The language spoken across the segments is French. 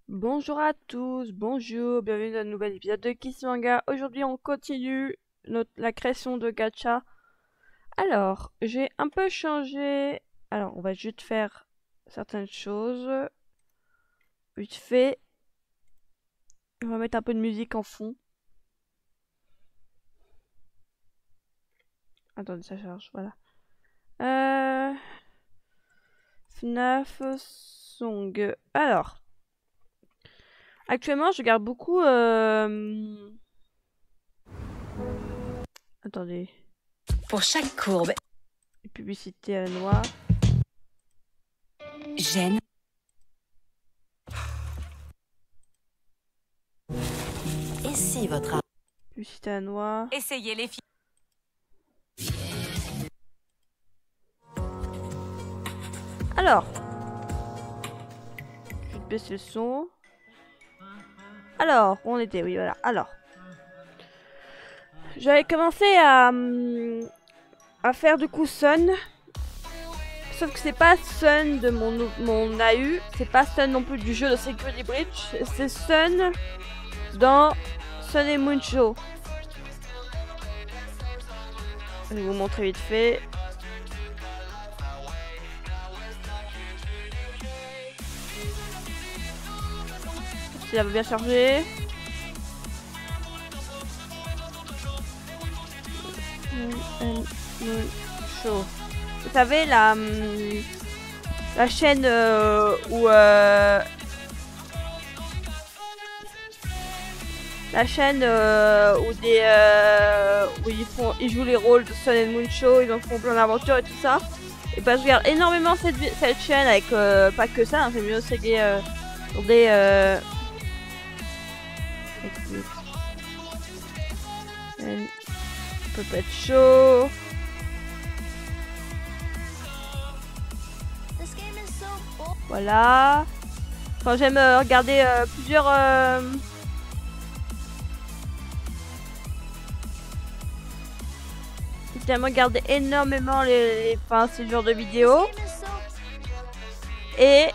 Bonjour à tous, bonjour, bienvenue dans un nouvel épisode de Kiss Manga. Aujourd'hui, on continue la création de gacha. Alors, j'ai un peu changé. Alors, on va juste faire certaines choses. Vite fait. On va mettre un peu de musique en fond. Attendez, ça charge, voilà. FNAF Song. Alors, actuellement, je regarde beaucoup. Attendez. Pour chaque courbe, Les publicités à la noix. gêne. Et si votre Publicité à la noix. essayez les filles. Alors, je vais baisser le son. Alors, où on était, oui, voilà. Alors, j'avais commencé à faire du coup Sun. Sauf que c'est pas Sun de mon AU. C'est pas Sun non plus du jeu de Security Breach. C'est Sun dans Sun et Moon Show. Je vais vous montrer vite fait. Si elle va bien charger. Moon Show. Vous savez, la chaîne où... la chaîne où ils jouent les rôles de Sun and Moon Show, ils en font plein d'aventures et tout ça. Et bah je regarde énormément cette chaîne avec pas que ça, hein, c'est mieux aussi des Puppet Show. Voilà. Enfin, j'aime regarder plusieurs j'aime regarder énormément enfin, ce genre de vidéos. Et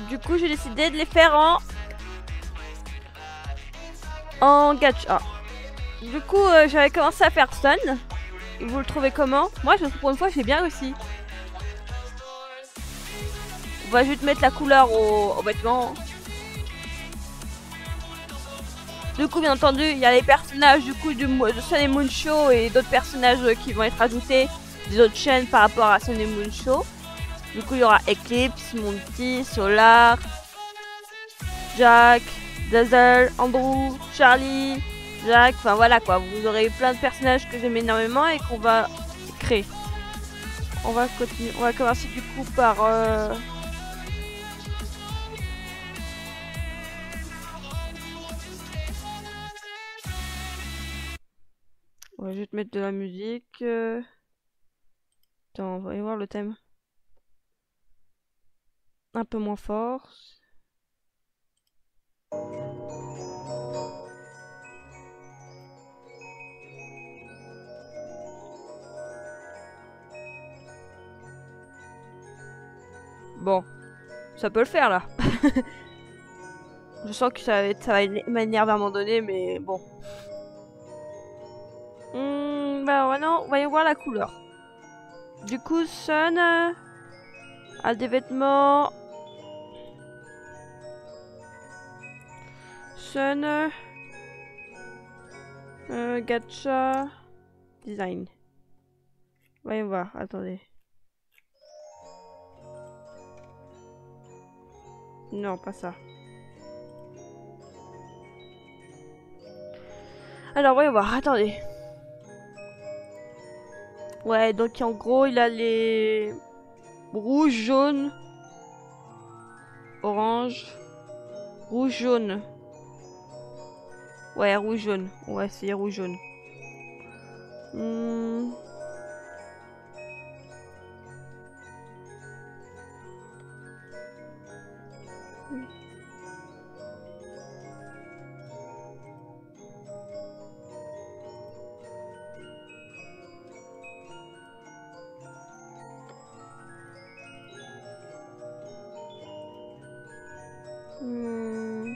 du coup, j'ai décidé de les faire en gacha. Du coup, j'avais commencé à faire Sun. Vous le trouvez comment? Moi, je trouve pour une fois, j'ai bien réussi. On va juste mettre la couleur au vêtement. Du coup, bien entendu, il y a les personnages du coup de Sun et Moon Show et d'autres personnages qui vont être ajoutés des autres chaînes par rapport à Sun et Moon Show. Du coup, il y aura Eclipse, Monty, Solar, Jack, Dazzle, Andrew, Charlie, Jack. Enfin voilà quoi, vous aurez plein de personnages que j'aime énormément et qu'on va créer. On va continuer, on va commencer du coup par on va juste mettre de la musique. Attends, on va y voir le thème. Un peu moins fort. Bon, ça peut le faire là. Je sens que ça va m'énerver à un moment donné, mais bon. Bah maintenant, on va y voir la couleur. Du coup, Sun a des vêtements. Sun. Gacha. Design. Voyons voir, attendez. Non, pas ça. Alors, voyons voir, attendez. Ouais, donc en gros, il a les rouge, jaune, orange, rouge, jaune. Ouais, rouge, jaune. Ouais, c'est rouge, jaune. Hmm.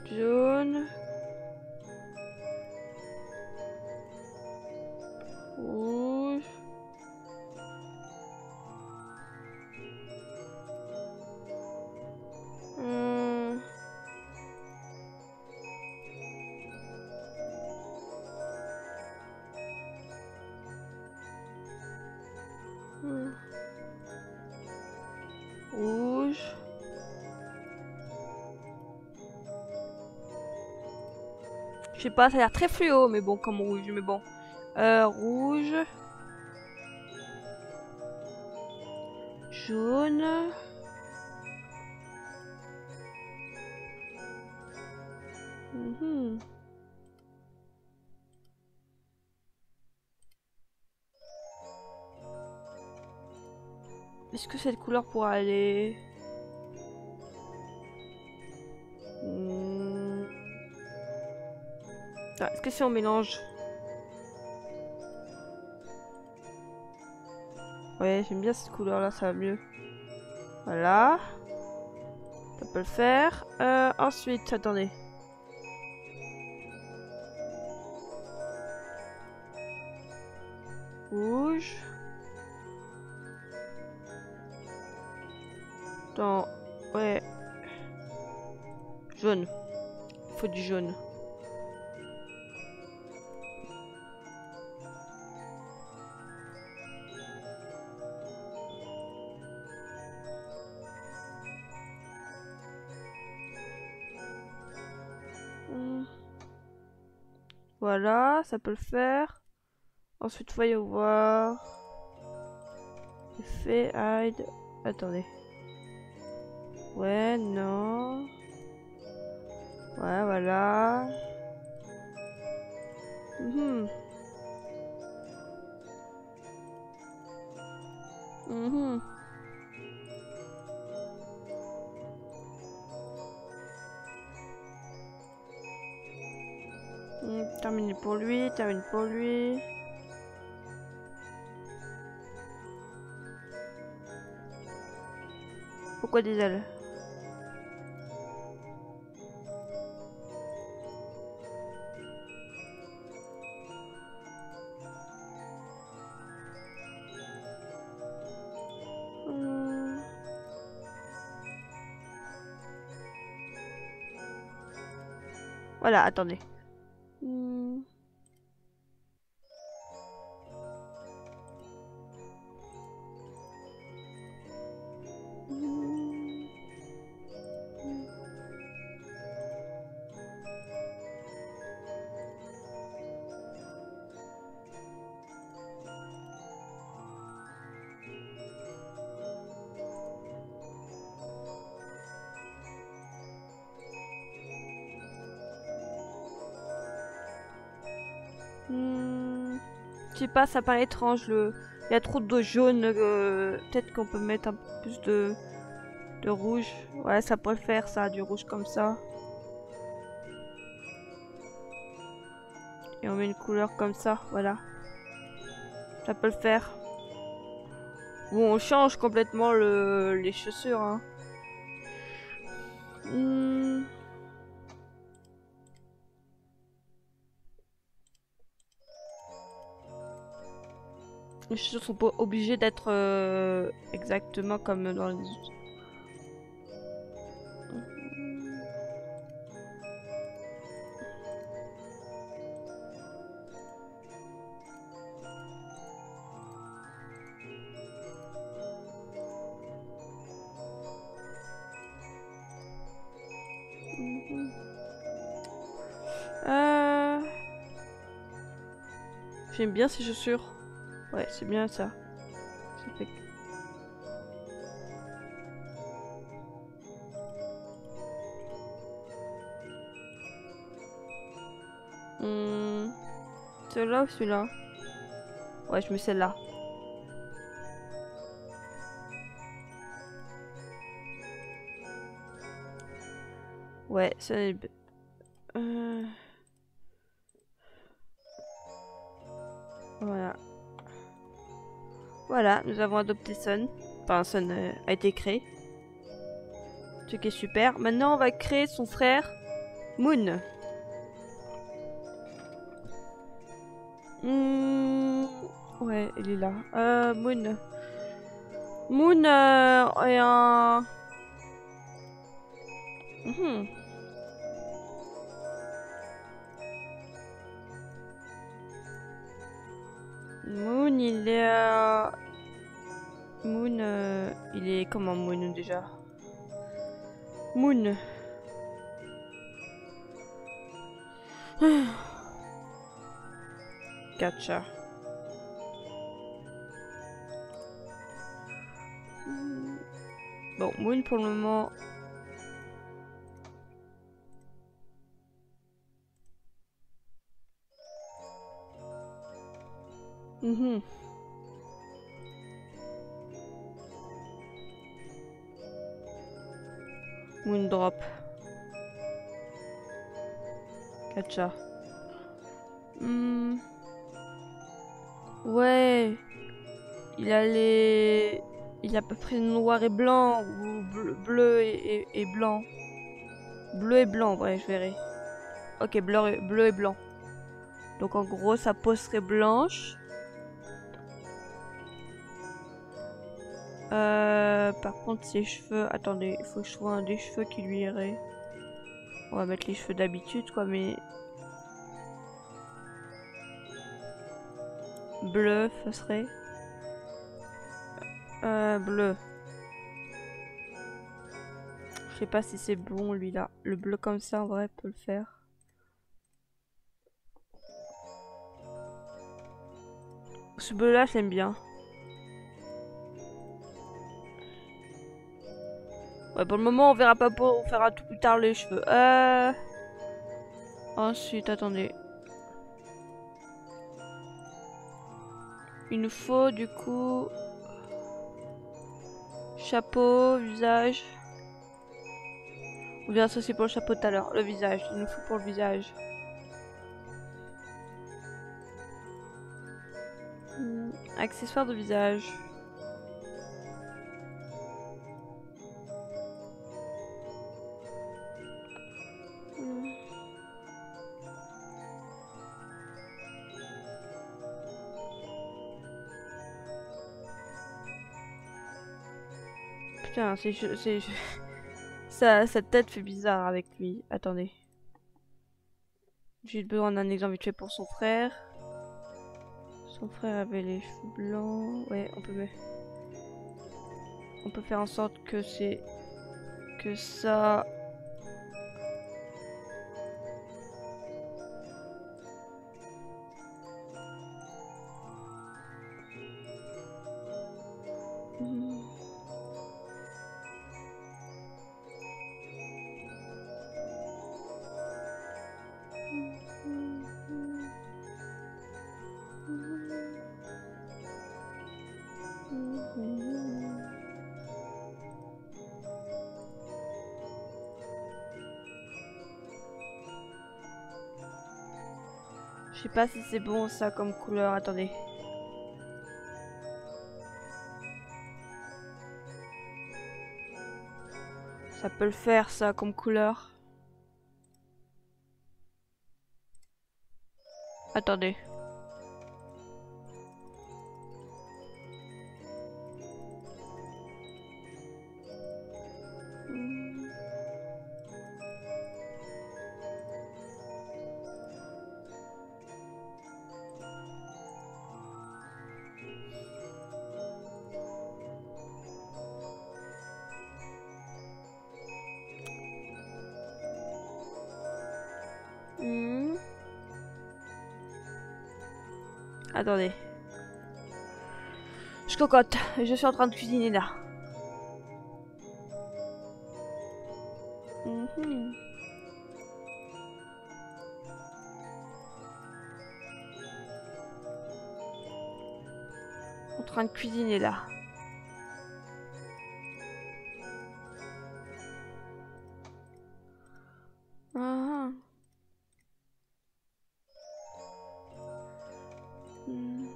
Jaune. Rouge. Hmm. Hmm. Rouge. Je sais pas, ça a l'air très fluo, mais bon, comme rouge, mais bon. Rouge. Jaune. Mhm. Est-ce que cette couleur pourra aller... Hmm. Ah, est-ce que si on mélange... Ouais, j'aime bien cette couleur-là, ça va mieux. Voilà. Ça peut le faire. Ensuite, attendez. Rouge. Dans... Ouais. Jaune. Il faut du jaune. Hmm. Voilà, ça peut le faire. Ensuite, voyons voir. Effet, hide. Attendez. Ouais, non. Ouais, voilà. Mhm. Mhm. Terminé pour lui, terminé pour lui. Pourquoi des ailes? Hmm. Voilà, attendez. Hmm. Hmm. Hmm. Je sais pas, ça paraît étrange. Il y a trop de jaune. Peut-être qu'on peut mettre un peu plus de rouge. Ouais, ça peut le faire, ça, du rouge comme ça. Et on met une couleur comme ça, voilà. Ça peut le faire. Bon, on change complètement les chaussures, hein. Hmm. Les chaussures sont pas obligées d'être exactement comme dans les autres. Mhm. Euh... J'aime bien ces chaussures. Ouais, c'est bien ça. Ça fait... Hmm. Celui-là ou celui-là? Ouais, je mets celle-là. Ouais, c'est... Voilà. Voilà, nous avons adopté Sun. Enfin, Sun a été créé. Ce qui est super. Maintenant, on va créer son frère, Moon. Ouais, il est là. Moon. Moon est un... Moon, il est... Moon, il est comment Moon déjà? Moon. Gacha. Bon, Moon pour le moment... Moon drop. Gacha. Ouais. Il a les... Il a à peu près noir et blanc, ou bleu et blanc. Bleu et blanc, ouais, je verrai. Ok, bleu et blanc. Donc en gros, sa peau serait blanche. Par contre, ses cheveux... Attendez, il faut que je trouve un des cheveux qui lui irait. On va mettre les cheveux d'habitude, quoi, mais... Bleu, ça serait... bleu. Je sais pas si c'est bon, lui, là. Le bleu comme ça, en vrai, peut le faire. Ce bleu-là, j'aime bien. Ouais, pour le moment, on verra pas pour... On fera tout plus tard les cheveux. Ensuite, attendez. Il nous faut, du coup... Chapeau, visage... On verra ça aussi pour le chapeau tout à l'heure. Le visage, il nous faut pour le visage. Accessoires de visage. Putain, sa tête fait bizarre avec lui. Attendez. J'ai besoin d'un exemple vite fait pour son frère. Son frère avait les cheveux blancs. Ouais, on peut faire en sorte que c'est... Que ça... Je sais pas si c'est bon ça comme couleur, attendez. Ça peut le faire ça comme couleur. Attendez. Attendez. Je cocotte. Je suis en train de cuisiner là. En train de cuisiner là. Ah. Mhm.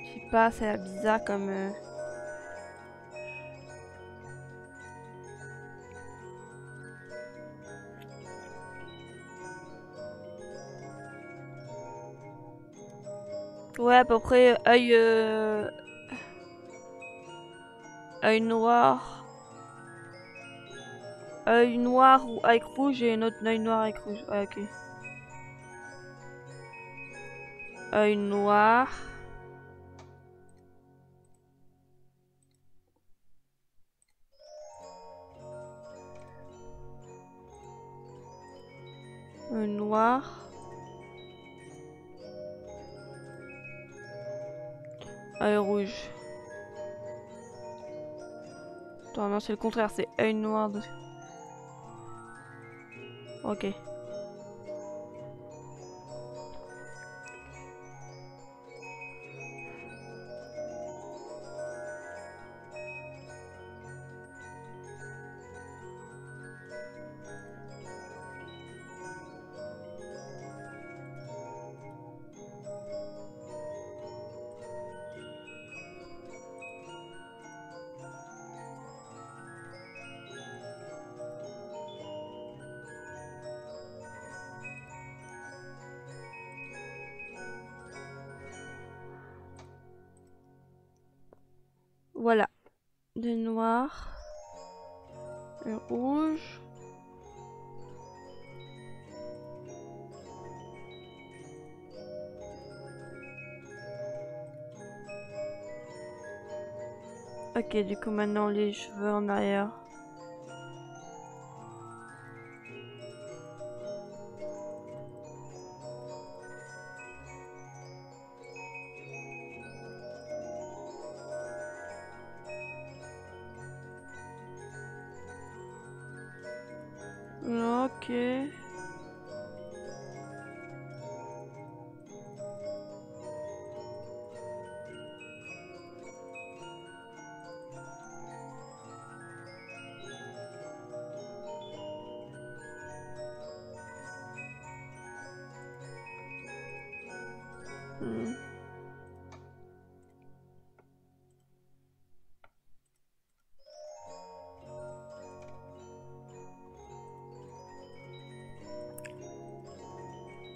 Je sais pas, ça a l'air bizarre comme... Ouais, à peu près œil noir. Œil noir ou œil rouge et un autre œil noir avec rouge. Ouais, ok. Œil noir. Œil noir. Œil rouge. Attends, non, c'est le contraire, c'est œil noir. Ok. Voilà. Des noirs. Un rouge. Ok, du coup maintenant les cheveux en arrière. Ok. Hmm.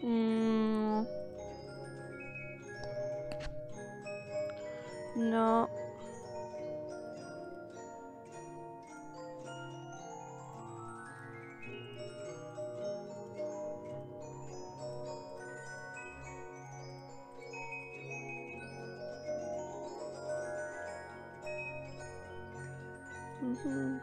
Hmm. Non. Mhm.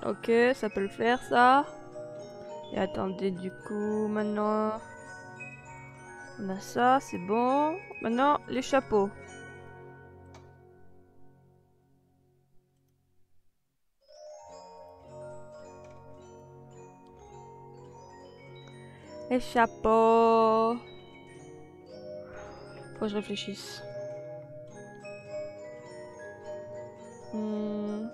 Ok, ça peut le faire ça. Et attendez, du coup, maintenant, on a ça, c'est bon. Maintenant, les chapeaux. Les chapeaux. Faut que je réfléchisse. Hmm.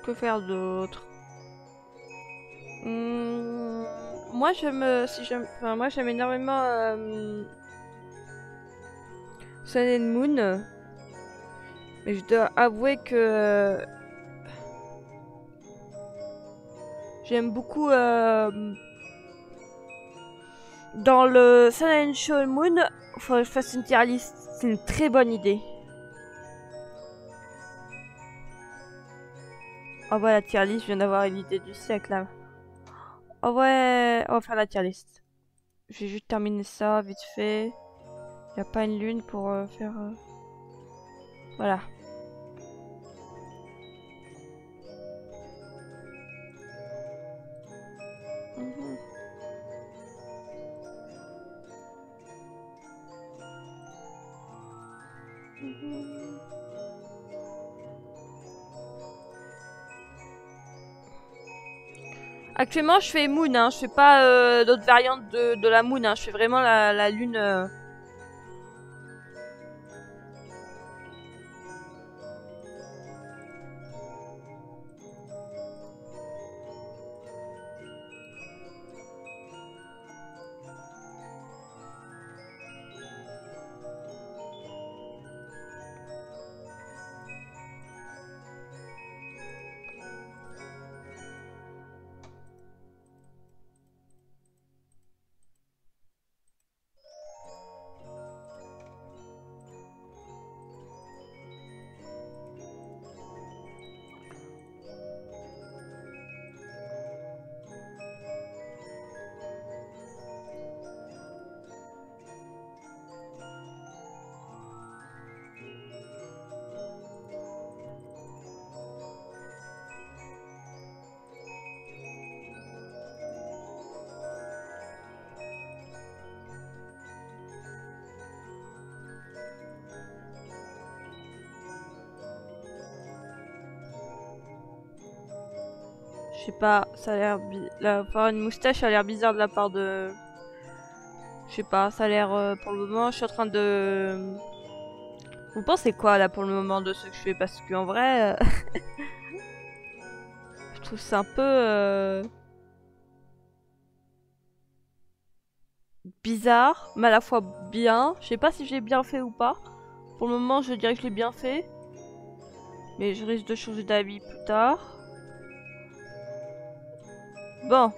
Que faire d'autre? Moi j'aime, si j'aime, enfin moi j'aime énormément Sun and Moon, mais je dois avouer que j'aime beaucoup dans le Sun and Show Moon. Faut que je fasse une tier list, c'est une très bonne idée. Oh ouais, la tier list, je viens d'avoir une idée du siècle là. Oh ouais, on va faire la tier list. je vais juste terminer ça vite fait. Il n'y a pas une lune pour faire... Voilà. Mhm. Mhm. Actuellement, je fais Moon, hein. Je fais pas d'autres variantes de la Moon, hein. Je fais vraiment la lune. Je sais pas, ça a l'air... Avoir une moustache a l'air bizarre de la part de... Je sais pas, ça a l'air... pour le moment, je suis en train de... Vous pensez quoi, là, pour le moment, de ce que je fais? Parce qu'en vrai... je trouve ça un peu... bizarre, mais à la fois bien. Je sais pas si j'ai bien fait ou pas. Pour le moment, je dirais que je l'ai bien fait. Mais je risque de changer d'avis plus tard. Bon.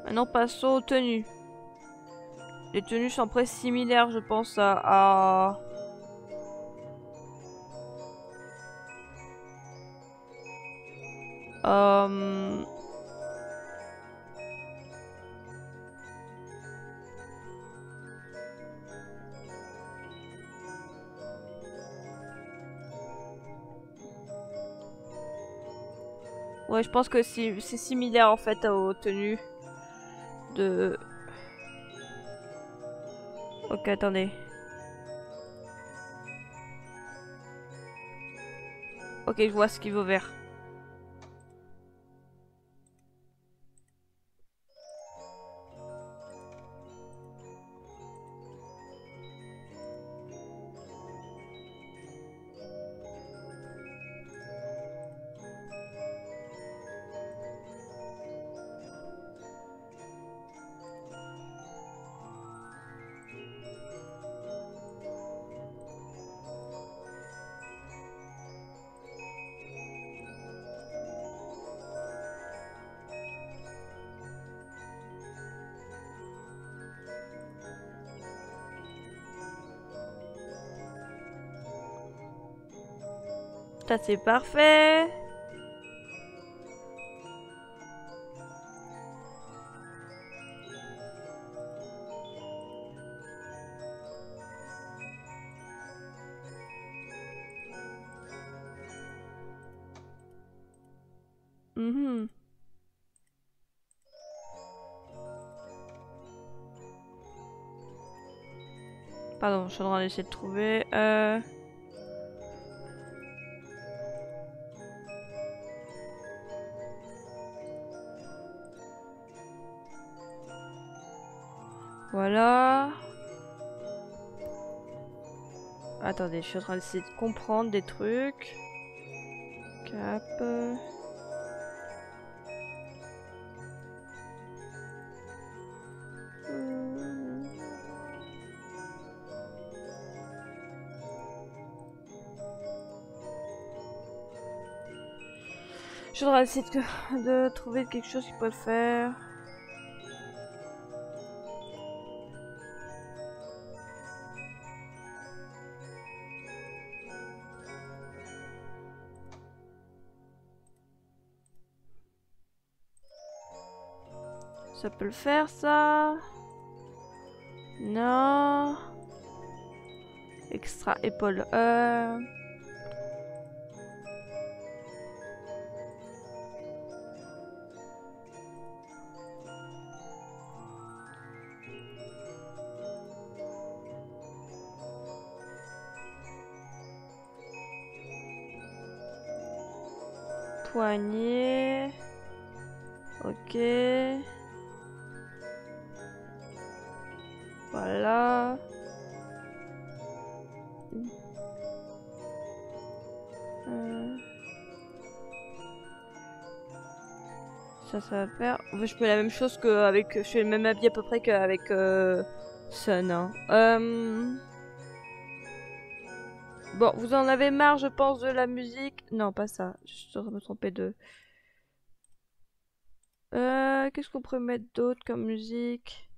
Maintenant, passons aux tenues. Les tenues sont presque similaires, je pense, à... Euh... Ouais, je pense que c'est similaire en fait aux tenues de... Ok, attendez. Ok, je vois ce qu'il vaut vert. Ça c'est parfait. Mhm. Pardon, je suis en train d'essayer de trouver... Voilà. Attendez, je suis en train d'essayer de comprendre des trucs. Cap... Je voudrais essayer de trouver quelque chose qui peut le faire. Ça peut le faire, ça. Non. Extra épaule. Poignet. Ok. Voilà. Ça va faire. Je fais la même chose qu'avec. Je fais le même habit à peu près qu'avec Sun. Hein. Bon, vous en avez marre, je pense, de la musique. Non, pas ça. Je suis en train de me tromper de. Qu'est-ce qu'on pourrait mettre d'autre comme musique?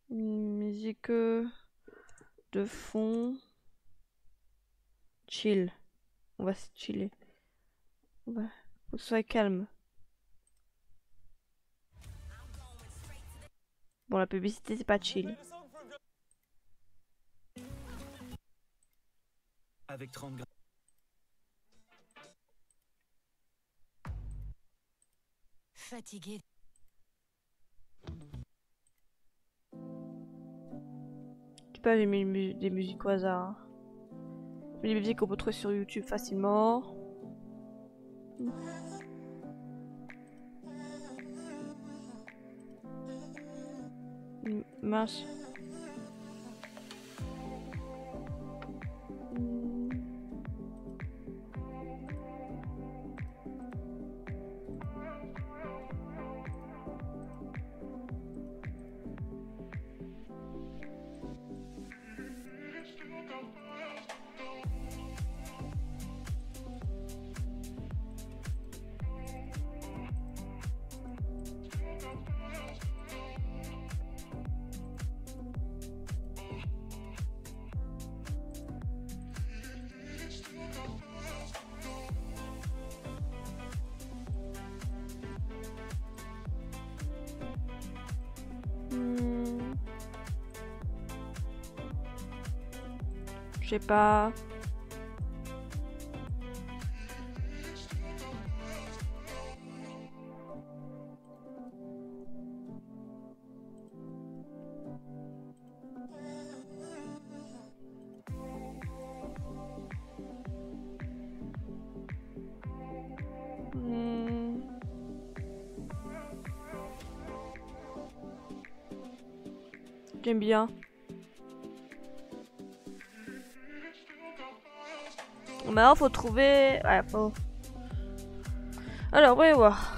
Musique de fond. Chill. On va se chiller. Faut que ce soit calme. Bon, la publicité, c'est pas chill. Avec 30 grammes. Fatigué. Je sais pas, j'ai mis des musiques au hasard. Hein. Des musiques qu'on peut trouver sur YouTube facilement. Mince. Je sais pas. J'aime bien. Maintenant, faut trouver. Ouais, faut. Alors, voyons voir.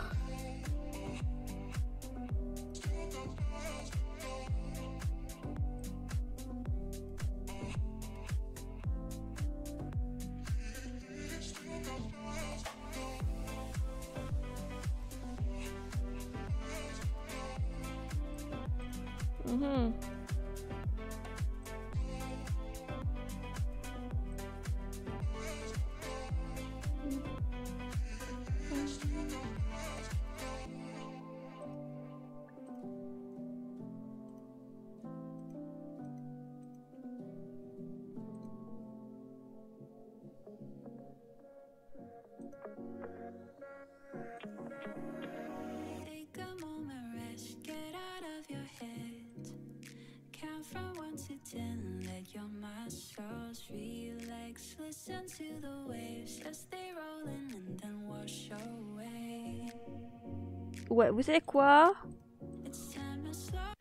Ouais, vous savez quoi?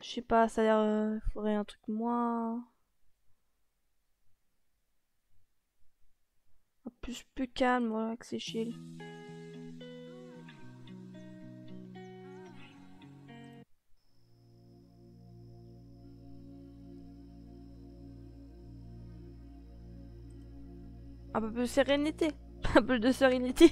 Je sais pas, ça a l'air. Faudrait un truc moins. Plus calme, voilà, que c'est chill. Un peu plus de sérénité. Un peu de sérénité.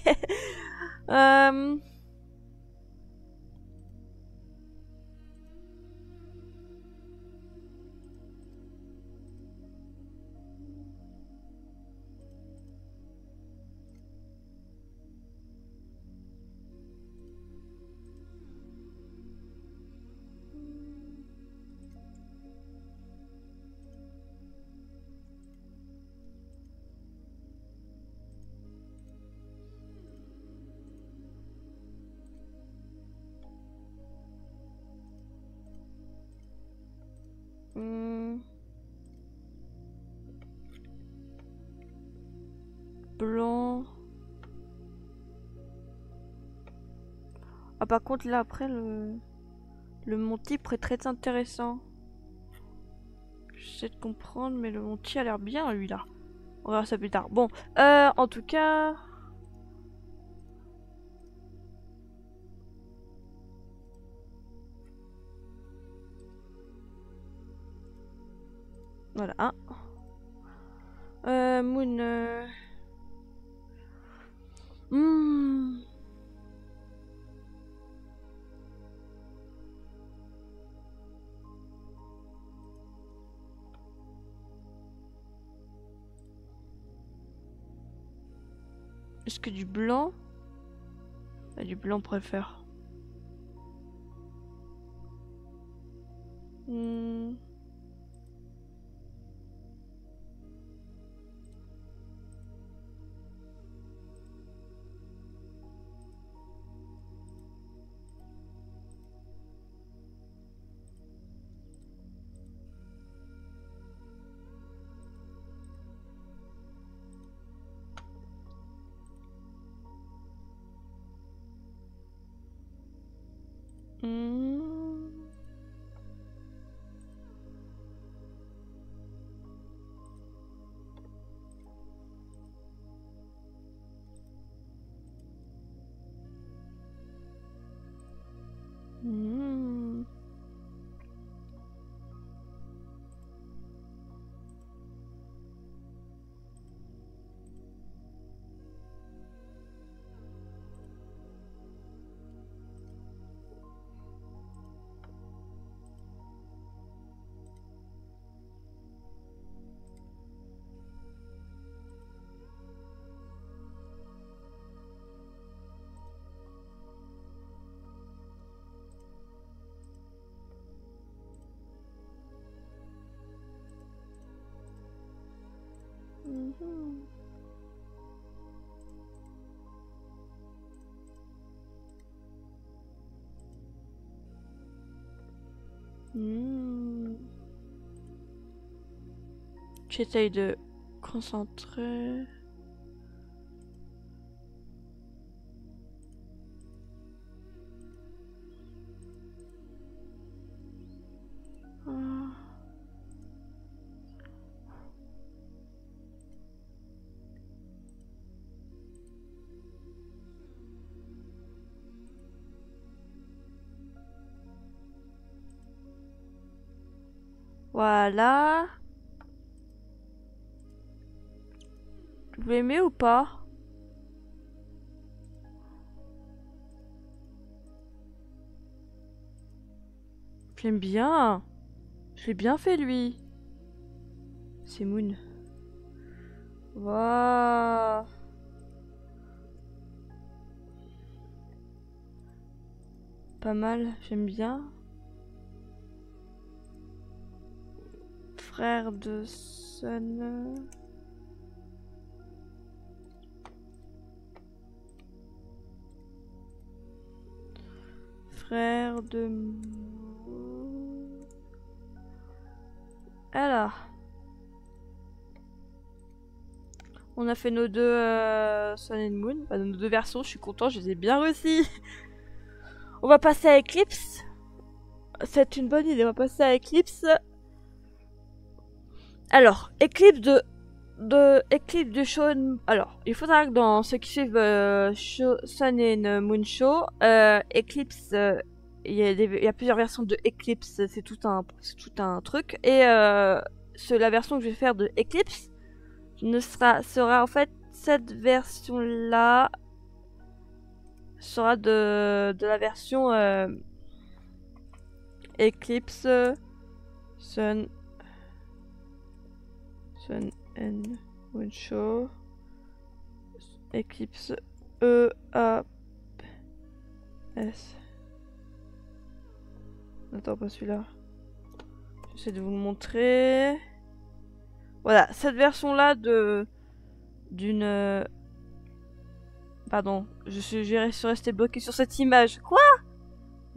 blanc. Ah par contre là après le Monty est très intéressant. J'essaie de comprendre mais le Monty a l'air bien lui là. On verra ça plus tard. Bon, en tout cas... Voilà. Moon... Est-ce que du blanc? Ah, du blanc on pourrait faire. J'essaye de concentrer. Voilà. Vous l'aimez ou pas? J'aime bien. Je l'ai bien fait lui. C'est Moon. Waouh. Pas mal, j'aime bien. Frère de Sun. Frère de... Alors. On a fait nos deux Sun and Moon. Enfin, nos deux versions, je suis content, je les ai bien réussi. On va passer à Eclipse. C'est une bonne idée, on va passer à Eclipse. Alors, Eclipse de Show. Alors, il faudra que dans ceux qui suivent Sun and Moon Show, Eclipse, il y a plusieurs versions de Eclipse, c'est tout un truc. Et la version que je vais faire de Eclipse sera en fait cette version là sera de la version Eclipse Sun and Moon Show Eclipse EAS. Attends, pas celui-là. J'essaie de vous le montrer. Voilà, cette version-là d'une... Pardon, je suis resté bloqué sur cette image. Quoi?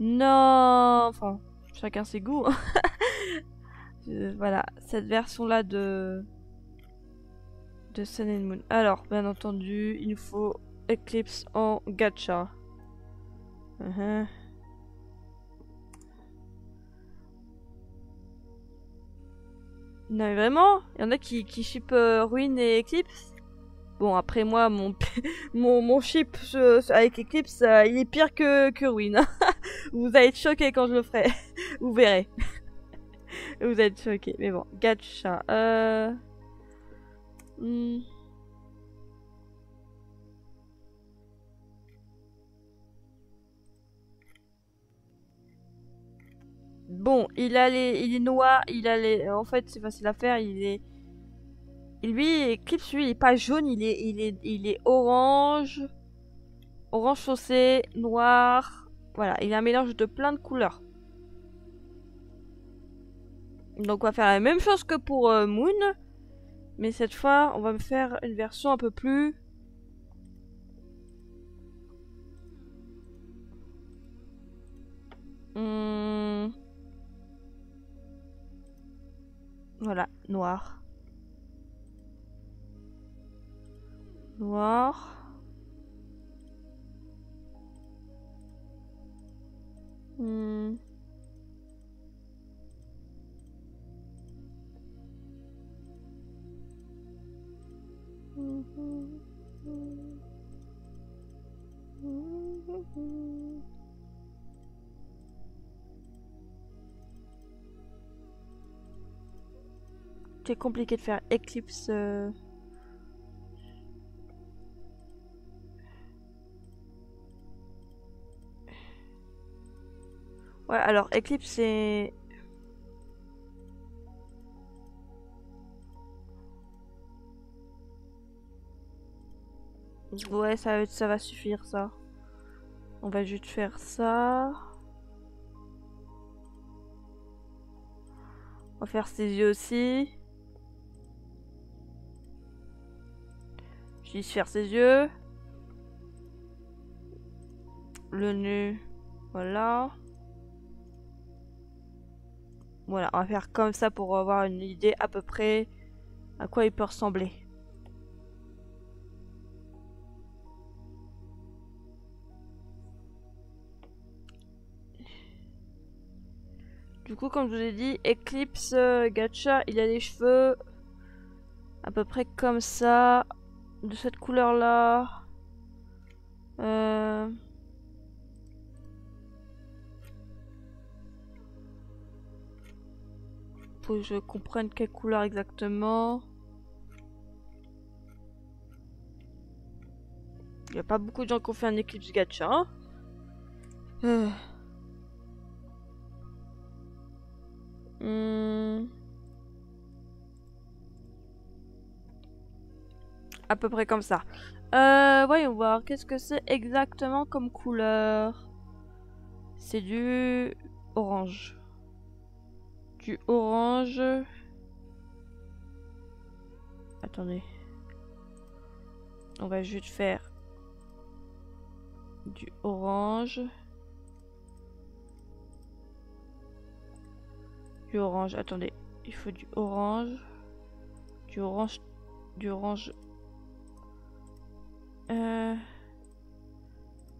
Non. Enfin, chacun ses goûts. Voilà, cette version-là de de Sun and Moon. Alors, bien entendu, il nous faut Eclipse en gacha. Non mais vraiment, il y en a qui ship Ruin et Eclipse. Bon après moi mon ship avec Eclipse il est pire que Ruin. Vous allez être choqués quand je le ferai. Vous verrez. Vous allez être choqués. Mais bon, gacha. Bon, il est noir, en fait c'est facile à faire, lui, Eclipse, lui, il est pas jaune, il est orange, orange foncé, noir, voilà, il a un mélange de plein de couleurs. Donc on va faire la même chose que pour Moon, mais cette fois on va me faire une version un peu plus... Voilà, noir. Noir. C'est compliqué de faire Eclipse. Ouais, alors Eclipse c'est... Ouais, ça va suffire ça. On va juste faire ça. On va faire ses yeux aussi. Juste faire ses yeux. Le nez. Voilà. Voilà, on va faire comme ça pour avoir une idée à peu près à quoi il peut ressembler. Du coup, comme je vous ai dit, Eclipse Gacha, il a les cheveux à peu près comme ça, de cette couleur-là. Faut que je comprenne quelle couleur exactement. Il n'y a pas beaucoup de gens qui ont fait un Eclipse Gacha. Hein. À peu près comme ça. Voyons voir. Qu'est-ce que c'est exactement comme couleur? C'est du orange. Du orange. Attendez. On va juste faire du orange. Du orange. Attendez. Il faut du orange. Du orange. Du orange.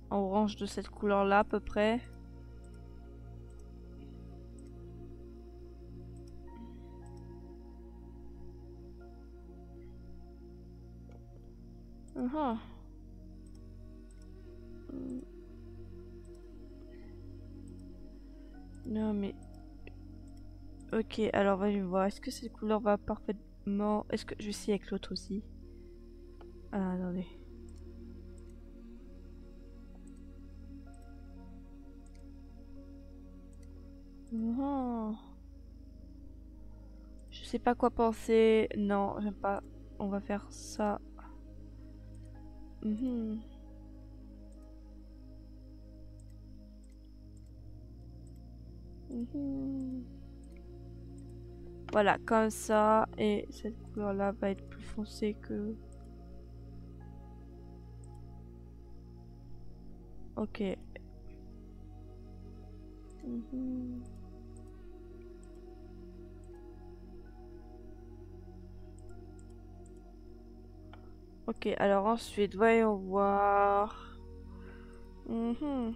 Orange de cette couleur là à peu près. Non mais... Ok, alors voyons voir. Est-ce que cette couleur va parfaitement... Est-ce que... Je vais essayer avec l'autre aussi. Ah, attendez. Je sais pas quoi penser. Non, j'aime pas. On va faire ça. Voilà, comme ça. Et cette couleur-là va être plus foncée que... Ok. Ok, alors ensuite, voyons voir. Mhm.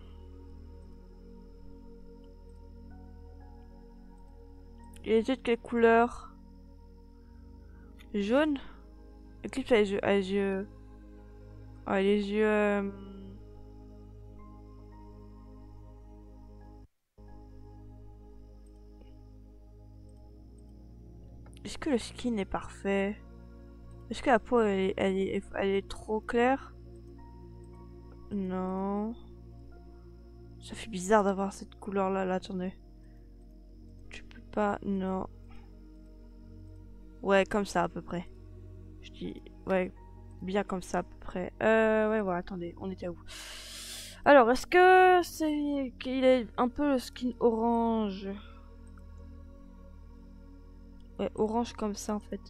Et les yeux de quelle couleur? Jaune? Eclipse a les yeux... Ah, les yeux... Est-ce que le skin est parfait? Est-ce que la peau elle est trop claire? Non. Ça fait bizarre d'avoir cette couleur là, là, attendez. Tu peux pas... Non. Ouais, comme ça à peu près. Je dis... Ouais, bien comme ça à peu près. Ouais, ouais, attendez, on était où? Alors, est-ce que c'est qu'il est un peu le skin orange? Ouais, orange comme ça en fait.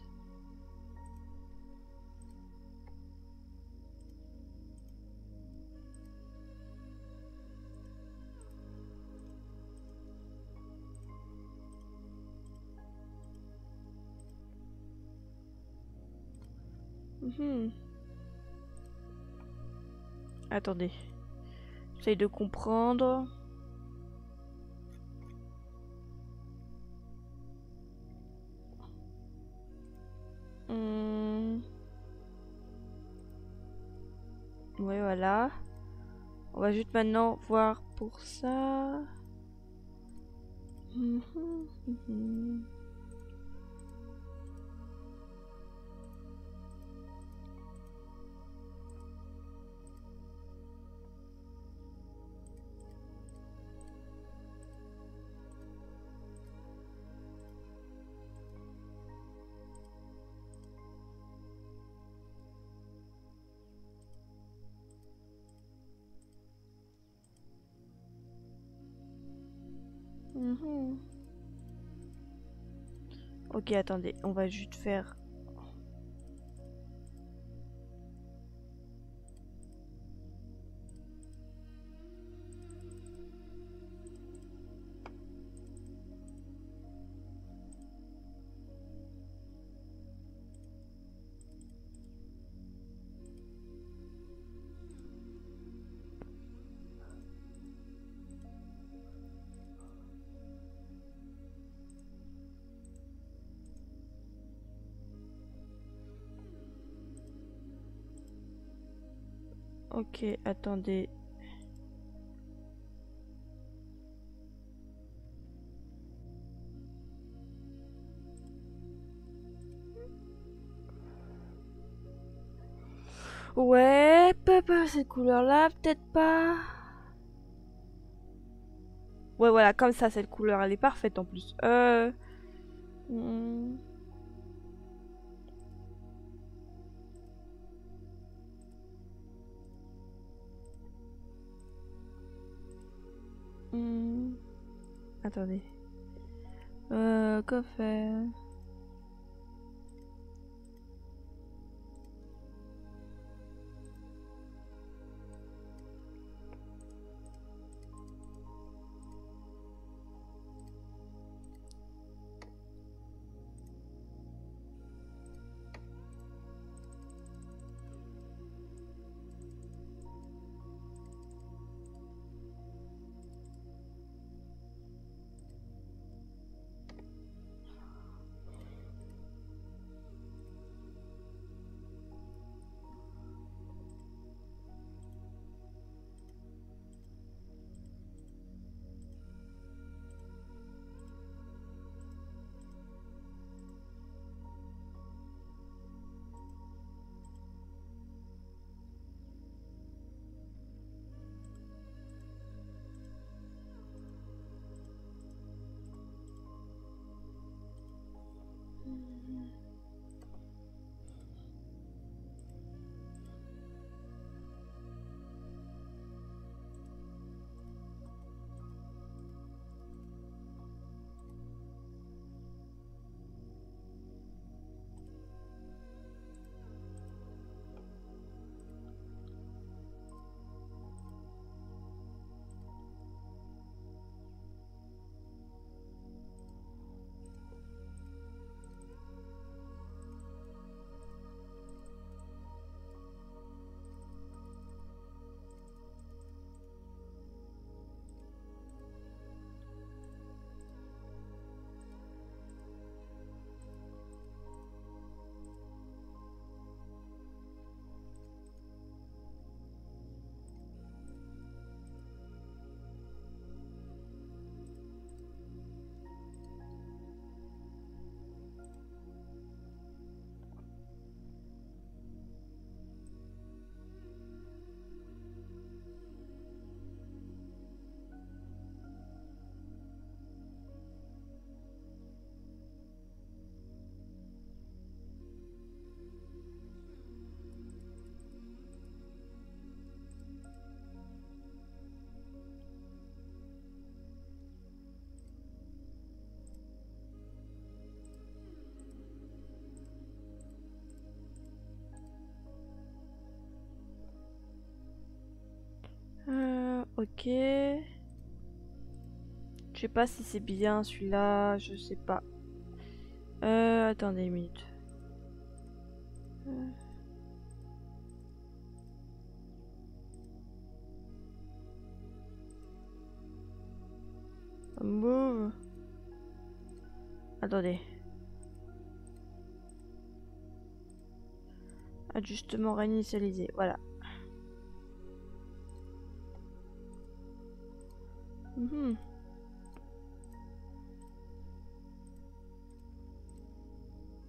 Mhm. Attendez. J'essaye de comprendre. Hmm. Ouais, voilà. On va juste maintenant voir pour ça. Mhm, mhm. Mhm. Ok, attendez, on va juste faire... Ok, attendez. Ouais, pas cette couleur-là, peut-être pas. Ouais, voilà, comme ça, cette couleur, elle est parfaite en plus. Hmm, hmm. Attendez. Quoi faire? Ok. Je sais pas si c'est bien celui-là, je sais pas. Attendez une minute. Move. Attendez. Ajustement réinitialisé, voilà. Mhm.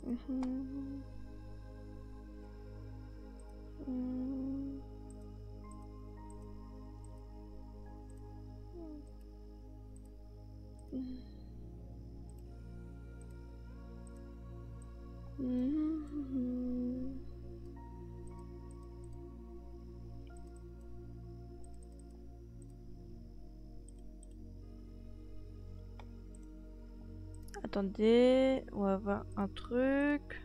Mhm. Mhm. Mhm. Attendez, on va voir un truc.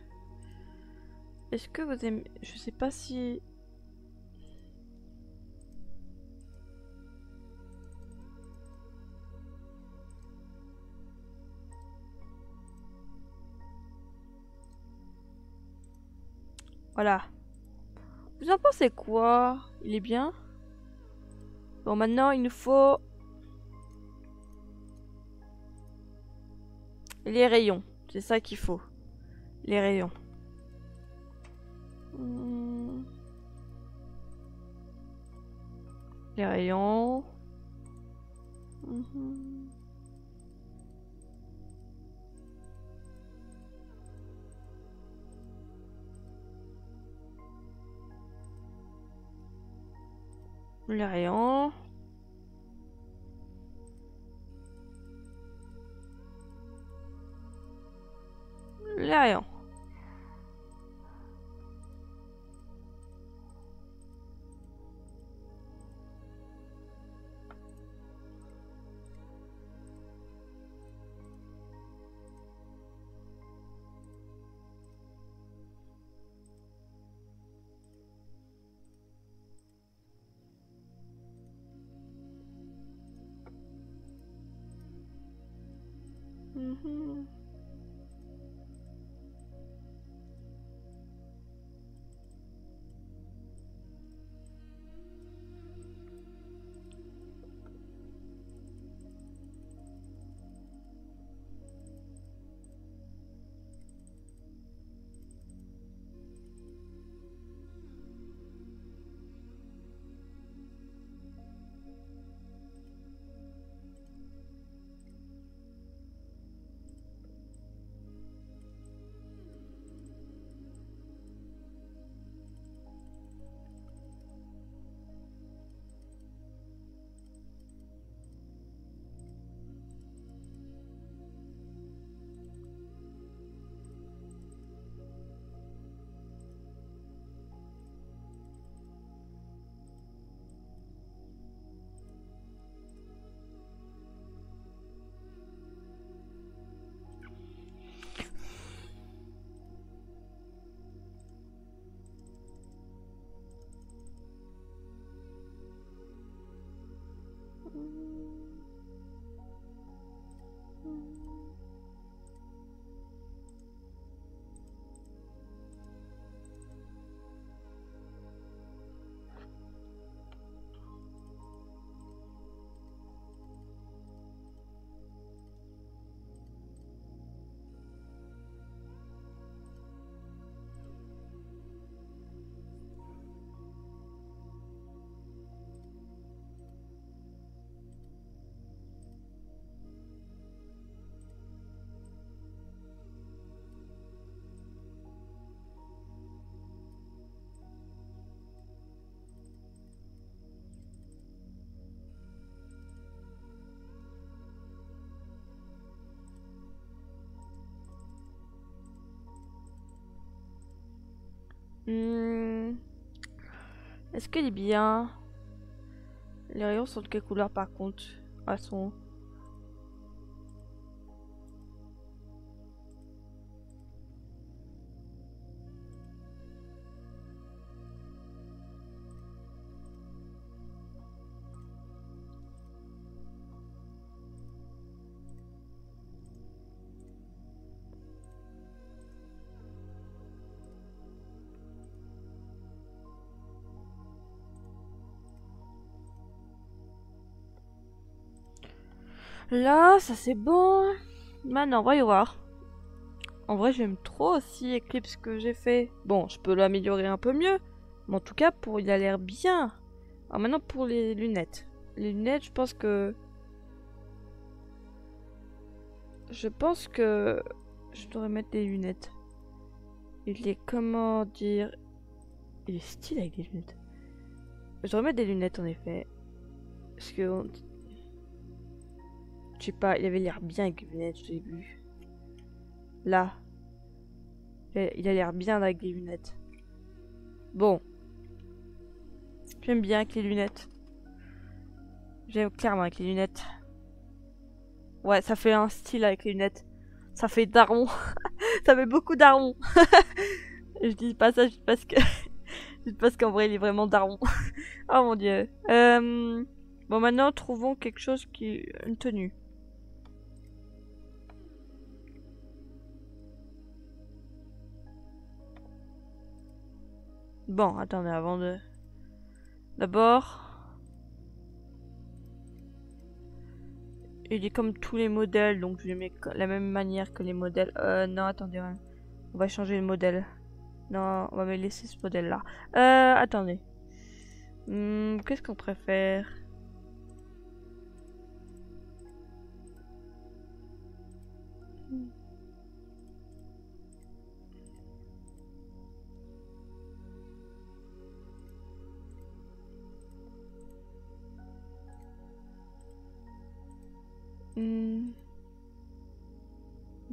Est-ce que vous aimez... Je sais pas si... Voilà. Vous en pensez quoi? Il est bien? Bon, maintenant, il nous faut... les rayons. C'est ça qu'il faut. Les rayons. Hmm. Les rayons. Mhm. Les rayons. Les rayons. Mhm. Hmm. Est-ce qu'il est bien? Les rayons sont de quelle couleur par contre? Elles sont... Là, ça c'est bon. Maintenant, on va y voir. En vrai, j'aime trop aussi Eclipse que j'ai fait. Bon, je peux l'améliorer un peu mieux. Mais en tout cas, il a l'air bien. Alors maintenant, pour les lunettes. Les lunettes, je pense que... Je devrais mettre des lunettes. Il est, comment dire... Il est stylé avec des lunettes. Je devrais mettre des lunettes, en effet. Parce que... Je sais pas, il avait l'air bien avec les lunettes, je l'ai vu. Là. Il a l'air bien avec les lunettes. Bon. J'aime bien avec les lunettes. J'aime clairement avec les lunettes. Ouais, ça fait un style avec les lunettes. Ça fait daron. Ça fait beaucoup daron. Je dis pas ça juste parce que... juste parce qu'en vrai, il est vraiment daron. Oh mon dieu. Bon, maintenant, trouvons quelque chose qui... Une tenue. Bon, attendez, avant de... D'abord... Il est comme tous les modèles, donc je les mets de la même manière que les modèles. Non, attendez, ouais. On va changer le modèle. Non, on va me laisser ce modèle-là. Attendez. Qu'est-ce qu'on préfère?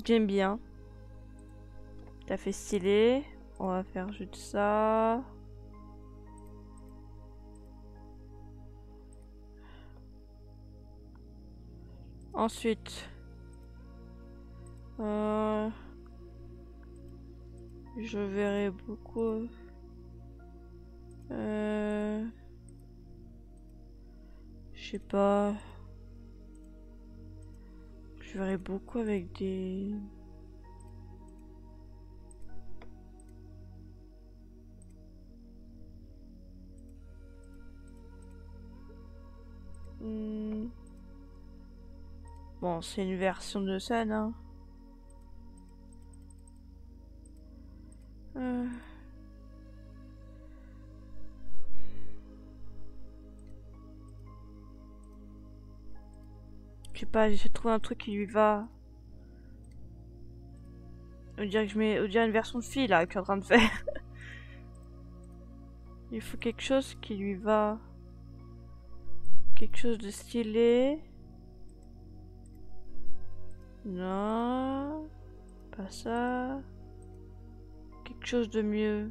J'aime bien. T'as fait stylé. On va faire juste ça. Ensuite. Je verrai beaucoup. Je sais pas. Je verrai beaucoup avec des... Bon, c'est une version de scène, hein. Je sais pas, j'essaie de trouver un truc qui lui va. On dirait que on dirait une version de fille là que je suis en train de faire. Il faut quelque chose qui lui va. Quelque chose de stylé. Non. Pas ça. Quelque chose de mieux.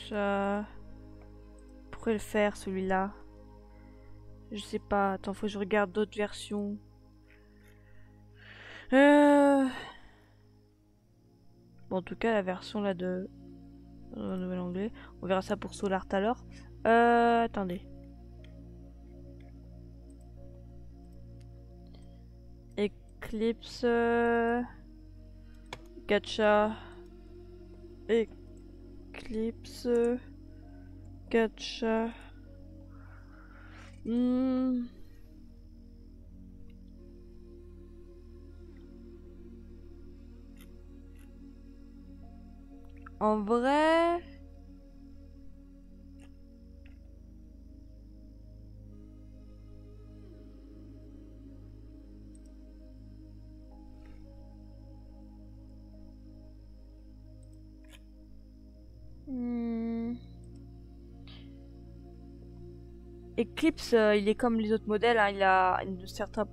Ça pourrait le faire celui-là. Je sais pas. Attends, faut que je regarde d'autres versions. Bon, en tout cas, la version là de nouvel anglais. On verra ça pour Solar tout à l'heure. Attendez. Eclipse. Gacha. Eclipse. Gacha. En vrai... Eclipse, il est comme les autres modèles, hein, il a une certain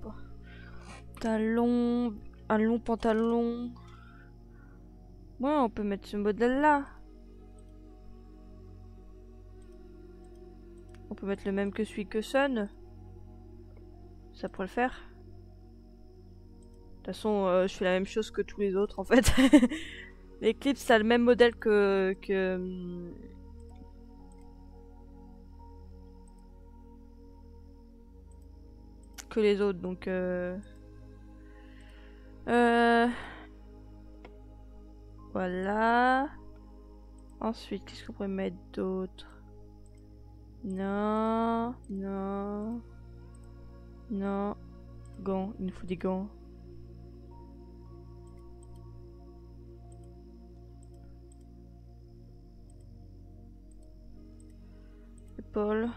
pantalon, un long pantalon. Ouais, on peut mettre ce modèle-là. On peut mettre le même que celui que Sun. Ça pourrait le faire. De toute façon, je fais la même chose que tous les autres en fait. L'Eclipse, ça a le même modèle que que les autres, donc voilà. Ensuite, qu'est-ce qu'on pourrait mettre d'autre? Non, non, non. Gants, il nous faut des gants. Épaule.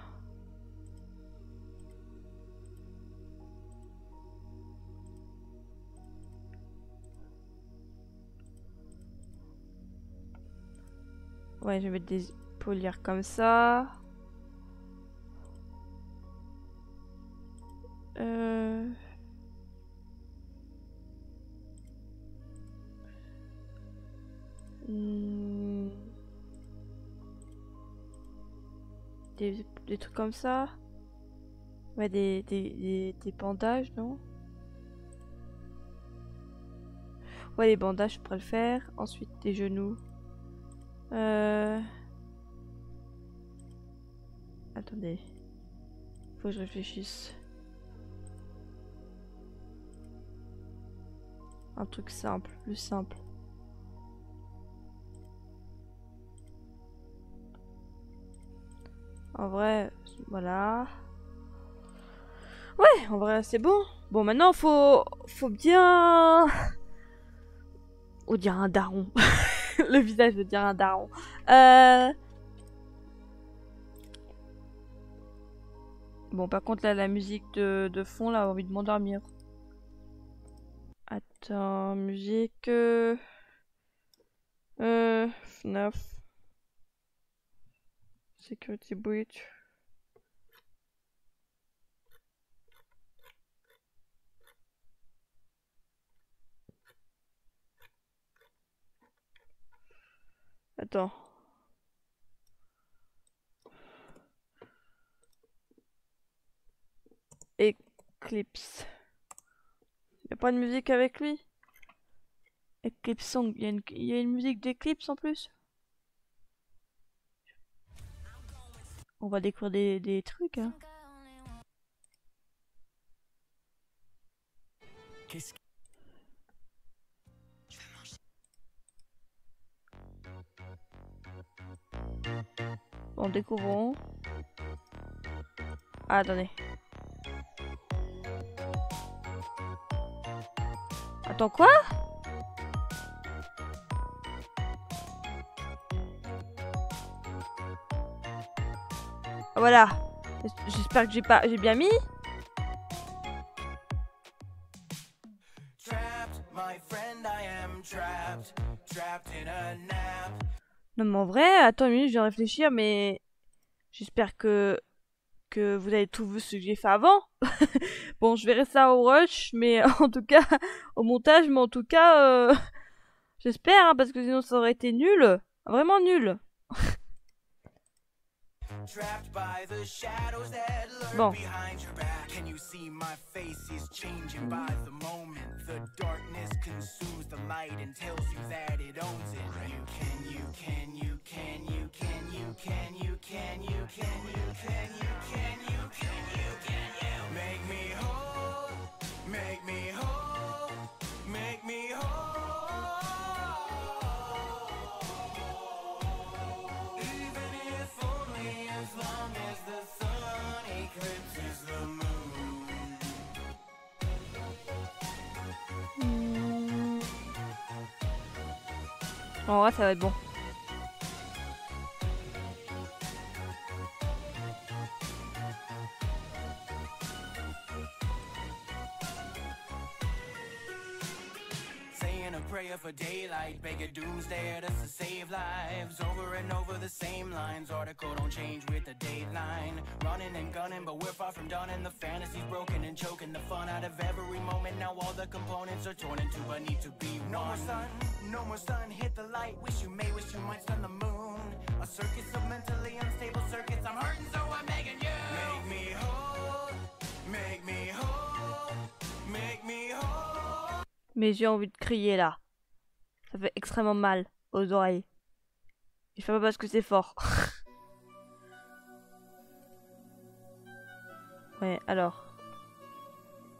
Ouais, je vais mettre des épaulières comme ça. Des trucs comme ça. Ouais, des bandages, non? Ouais, les bandages, je pourrais le faire. Ensuite, des genoux. Attendez. Faut que je réfléchisse. Un truc simple, plus simple. En vrai, voilà. Ouais, en vrai, c'est bon. Bon, maintenant, faut bien... On dirait un daron. Le visage veut dire un daron. Bon, par contre, là, la musique de fond, là, a envie de m'endormir. Attends, musique... FNAF. Security Breach. Attends. Eclipse. Y'a pas de musique avec lui? Eclipse Song. Y a une musique d'Eclipse en plus? On va découvrir des trucs, hein. Qu'est-ce que... Bon, découvrons. Ah, attendez. Attends, quoi? Ah, voilà. J'espère que j'ai bien mis. Non mais en vrai, attends une minute, je vais réfléchir, mais j'espère que vous avez tout vu ce que j'ai fait avant. Bon, je verrai ça au rush, mais en tout cas, au montage, mais en tout cas, j'espère, hein, parce que sinon ça aurait été nul. Vraiment nul. Bon. En vrai, ça va être bon. For daylight, beg a doomsday at us to save lives. Over and over the same lines. Article don't change with the dateline. Running and gunning, but we're far from done. And the fantasy's broken and choking the fun out of every moment. Now all the components are torn into but need to be one. No more sun, no more sun. Hit the light. Wish you may, wish you might stun the moon. A circus of mentally unstable circuits. I'm hurting, so I'm begging you. Make me whole, make me whole, make me whole. Mais j'ai envie de crier là. Ça fait extrêmement mal aux oreilles. Je sais pas parce que c'est fort. Ouais, alors.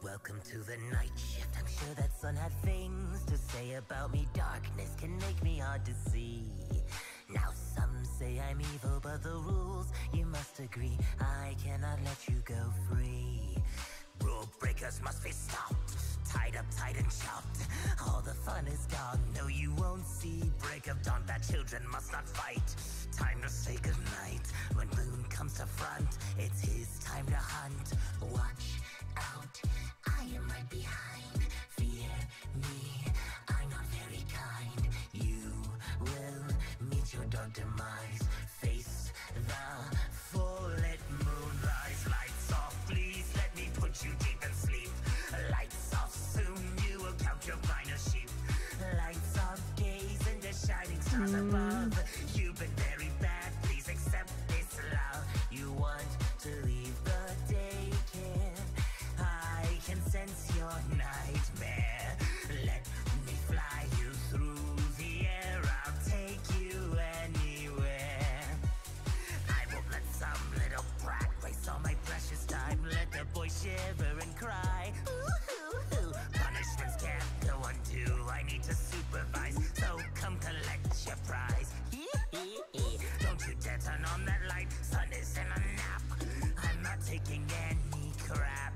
Welcome to the night shift. I'm sure that sun had things to say about me. Darkness can make me hard to see. Now some say I'm evil, but the rules, you must agree, I cannot let you go free. Rule breakers must be stopped, tied up tight and chopped. All the fun is gone, no you won't see. Break of dawn, that children must not fight. Time to say goodnight. When moon comes to front, it's his time to hunt. Watch out, I am right behind. Fear me, I'm not very kind. You will meet your dark demise. Face the full lit moonrise. Lights off, please let me put you deep in sleep. Lights off, soon you will count your minor sheep. Lights off, gaze into shining stars above. You've been very bad, please accept this love. You want to leave the daycare, I can sense your nightmare. Let me fly you through the air, I'll take you anywhere. I won't let some little brat waste all my precious time. Let the boy shiver and cry. Ooh, punishments can't go undue. I need to supervise, so come collect your prize. Don't you dare turn on that light, sun is in a nap. I'm not taking any crap.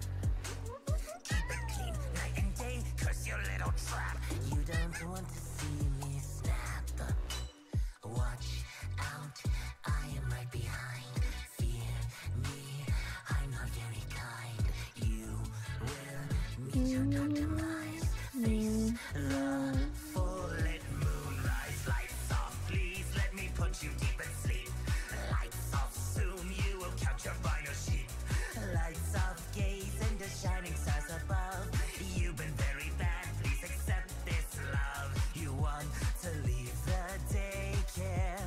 Keep it clean night and day, curse your little trap. You don't want to see me snap. Watch out, I am right behind. Fear me, I'm not very kind. You will meet your dark demise. Face the full lit moonrise. Lights off, please let me put you deep in sleep. Lights off, soon you will count your minor sheep. Lights off, gaze into shining stars above. You've been very bad, please accept this love. You want to leave the daycare,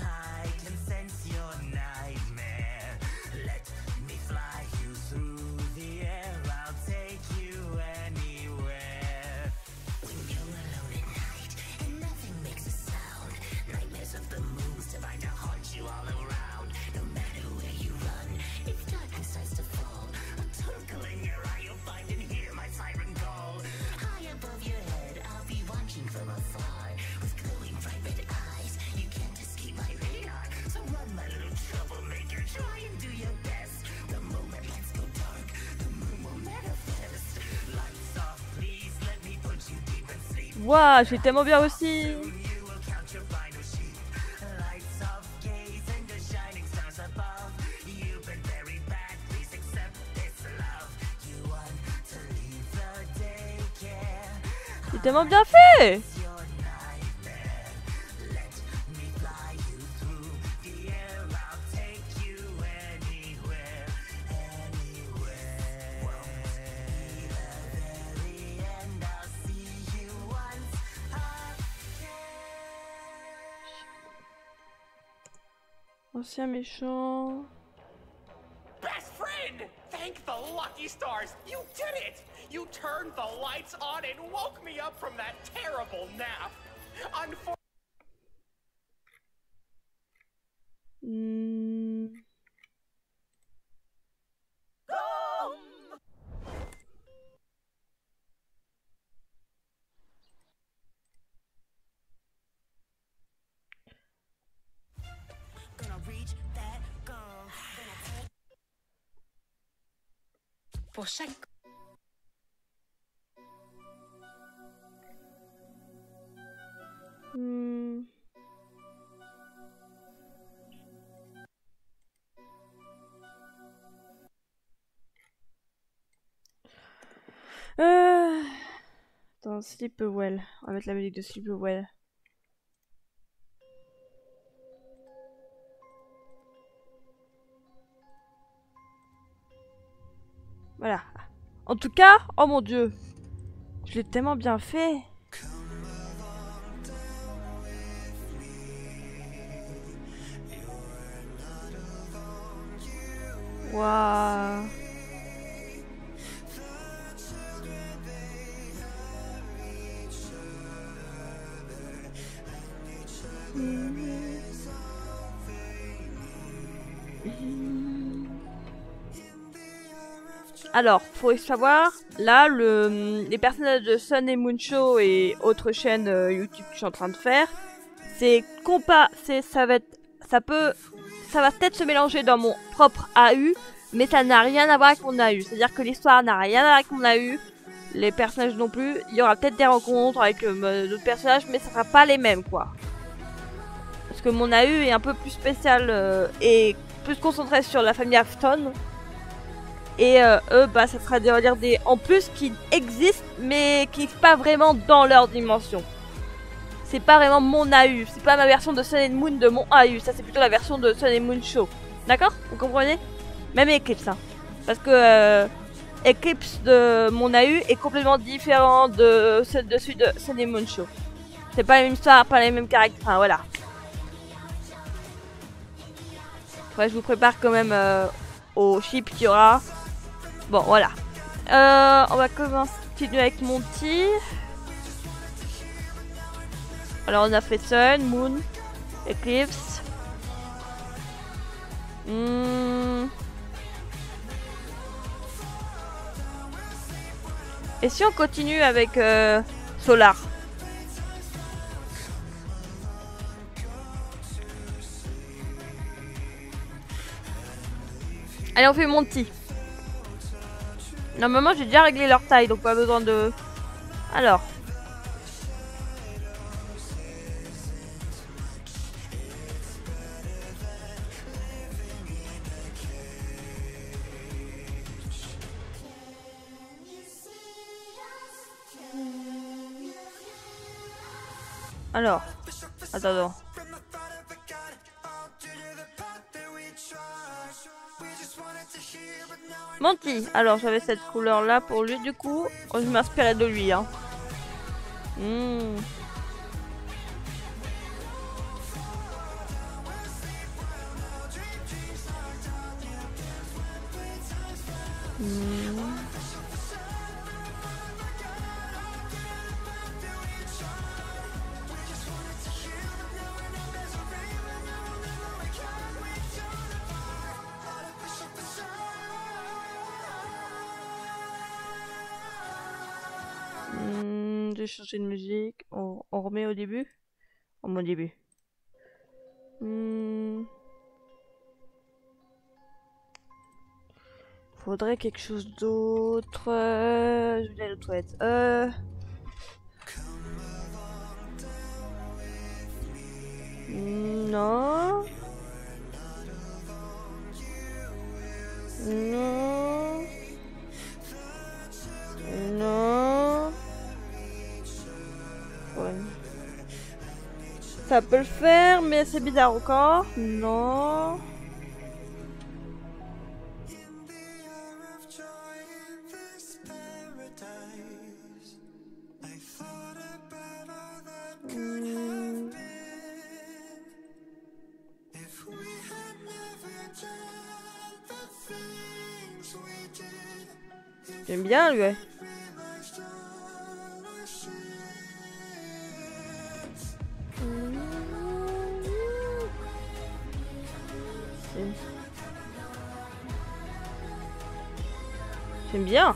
I can sense your nightmare. Let me fly you through the air, I'll take you anywhere. When you're alone at night and nothing makes a sound, nightmares of the moons divine to haunt you all around. No matter where you run, if darkness starts to fall, a twinkle in your eye you'll find and hear my siren call. High above your head, I'll be watching from afar. With glowing bright red eyes, you can't escape my radar. So run, my little troublemaker, try and do your best. The moment lights go dark, the moon will manifest. Lights off, please let me put you deep in sleep. Waouh, je suis tellement bien aussi. You will count your final sheep. Lights off, gaze into shining stars above. You've been very bad, please accept this love. You want to leave the daycare, C'est tellement bien fait. it's your nightmare. Let me fly you through the air, I'll take you anywhere, anywhere. Won't be the very end, I'll see you once again. Ancien méchant. Best friend! Thank the lucky stars! You did it! You turned the lights on and woke me up from that terrible nap! Hmm. Gonna reach that goal. Pour chaque Hmm. Attends, Sleepwell. On va mettre la musique de Sleepwell. Voilà. En tout cas, oh mon dieu, je l'ai tellement bien fait. Waouh. Alors, faut savoir, là, les personnages de Sun et Moon Show et autres chaînes YouTube que je suis en train de faire, ça va peut-être se mélanger dans mon propre AU, mais ça n'a rien à voir avec mon AU. C'est-à-dire que l'histoire n'a rien à voir avec mon AU, les personnages non plus. Il y aura peut-être des rencontres avec d'autres personnages, mais ça sera pas les mêmes, quoi. Parce que mon AU est un peu plus spécial et plus concentré sur la famille Afton. Et eux, bah, ça sera des en plus qui existent, mais qui n'existent pas vraiment dans leur dimension. C'est pas vraiment mon AU, c'est pas ma version de Sun and Moon de mon AU, ça c'est plutôt la version de Sun and Moon Show. D'accord? Vous comprenez? Même Eclipse, hein. Parce que Eclipse de mon AU est complètement différent de celui de Sun and Moon Show. C'est pas la même histoire, pas les mêmes caractères, enfin voilà. Ouais, je vous prépare quand même au chip qu'il y aura. Bon, voilà. On va continuer avec Monty. Alors, on a fait Sun, Moon, Eclipse. Et si on continue avec Solar? Allez, on fait Monty. Normalement, j'ai déjà réglé leur taille, donc pas besoin de... Alors. Attends. Monty. Alors, j'avais cette couleur là pour lui, du coup, je m'inspirais de lui, hein. J'ai changé de musique. On remet au début. On remet au début. Faudrait quelque chose d'autre. Je vais aller aux toilettes. Non. Non. Non. Ouais. Ça peut le faire, mais c'est bizarre encore. Non. J'aime bien lui. Ouais. J'aime bien.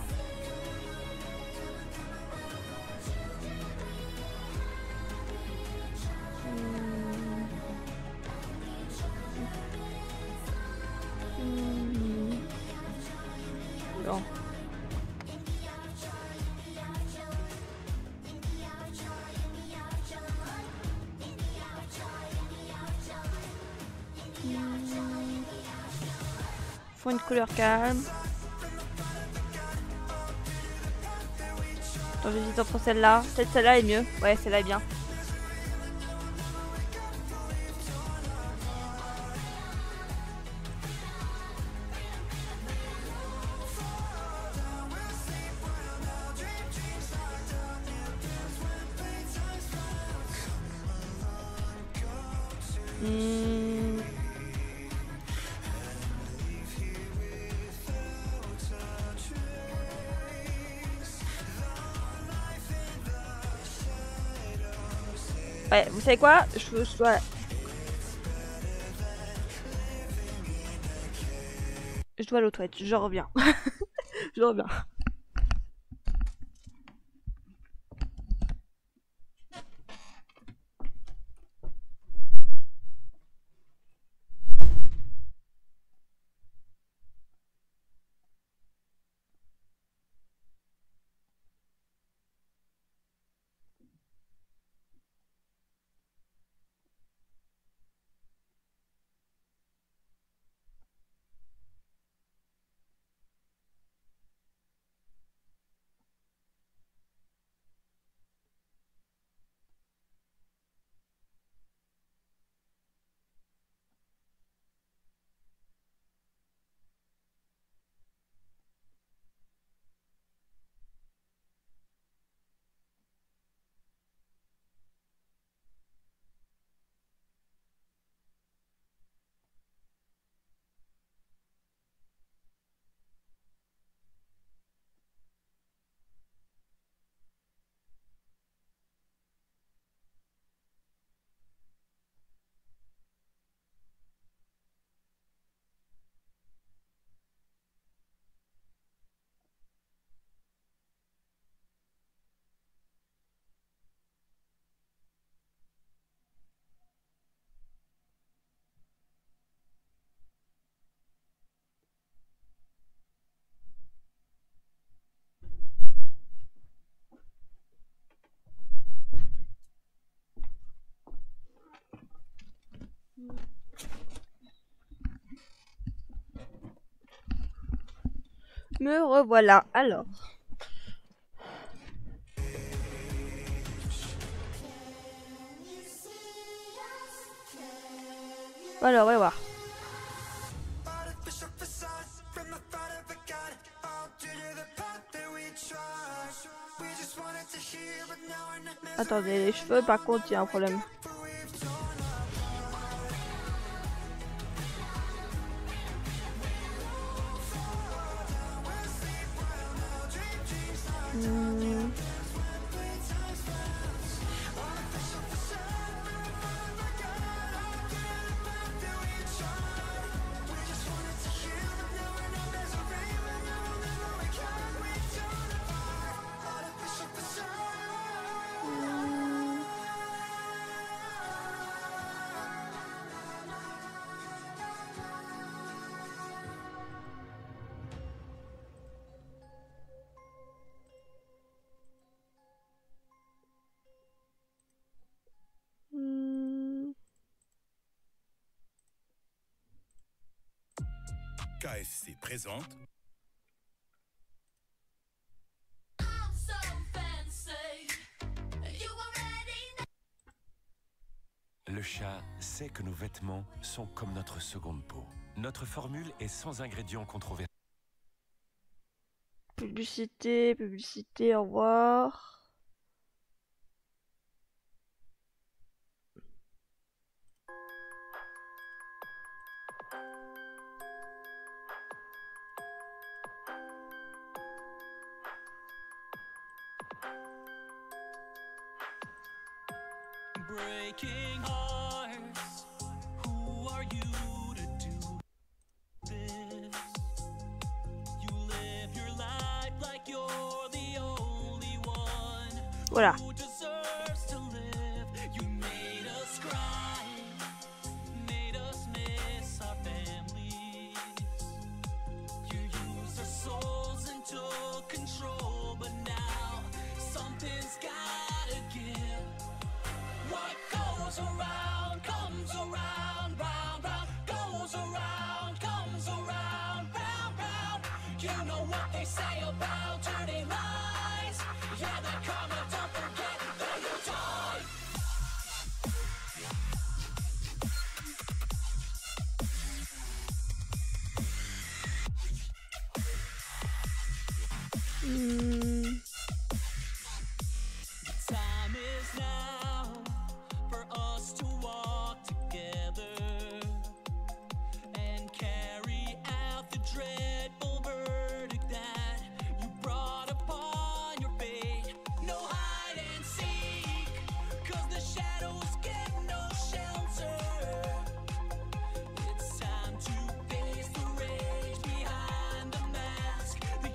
Non. Faut une couleur calme. Attends, j'hésite entre celle-là. Peut-être celle-là est mieux. Ouais, celle-là est bien. Ouais, vous savez quoi? Je dois aller aux toilettes, je reviens. toujours bien. Me revoilà, alors. Alors, on va voir. Attendez, les cheveux, par contre, il y a un problème. KFC présente. Le chat sait que nos vêtements sont comme notre seconde peau. Notre formule est sans ingrédients controversés. Publicité, publicité, au revoir. Breaking hearts, who are you to do this? You live your life like you're the only one Voilà. who deserves to live. You made us cry, made us miss our families. You used our souls and took control, but now something's gotta give. What goes around comes around, round, round. Goes around, comes around, round, round. You know what they say about dirty lies. Yeah, they come and don't forget that you die. Time is now for us to walk together and carry out the dreadful verdict that you brought upon your fate. No hide and seek, 'cause the shadows get no shelter. It's time to face the rage behind the mask. The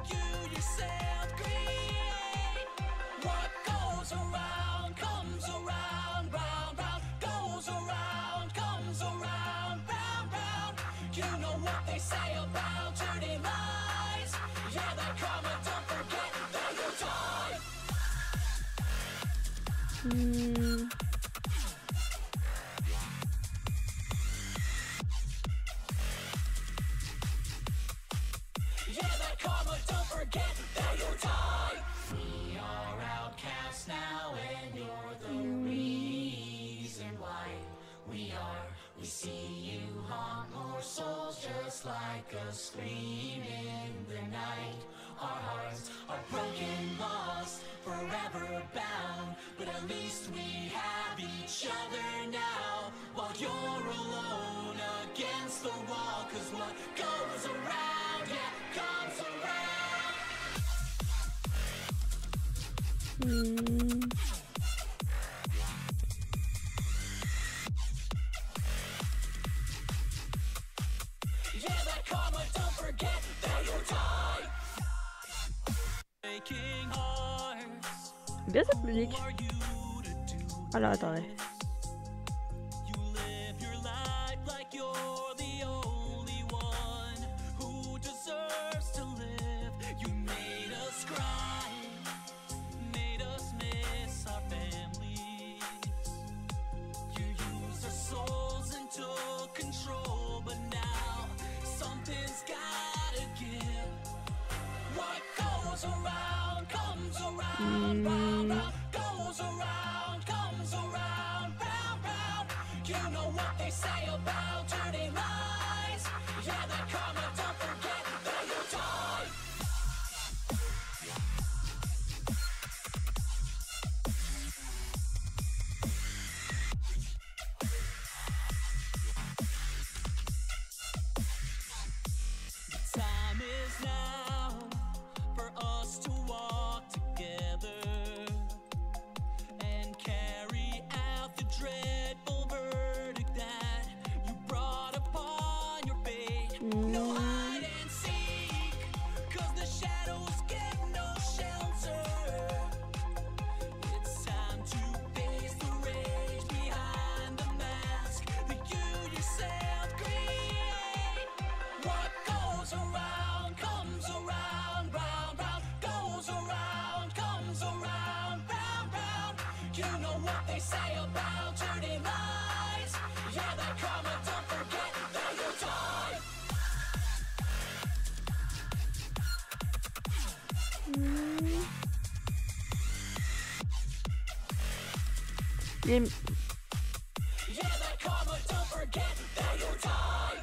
Bien cette musique. Alors attendez.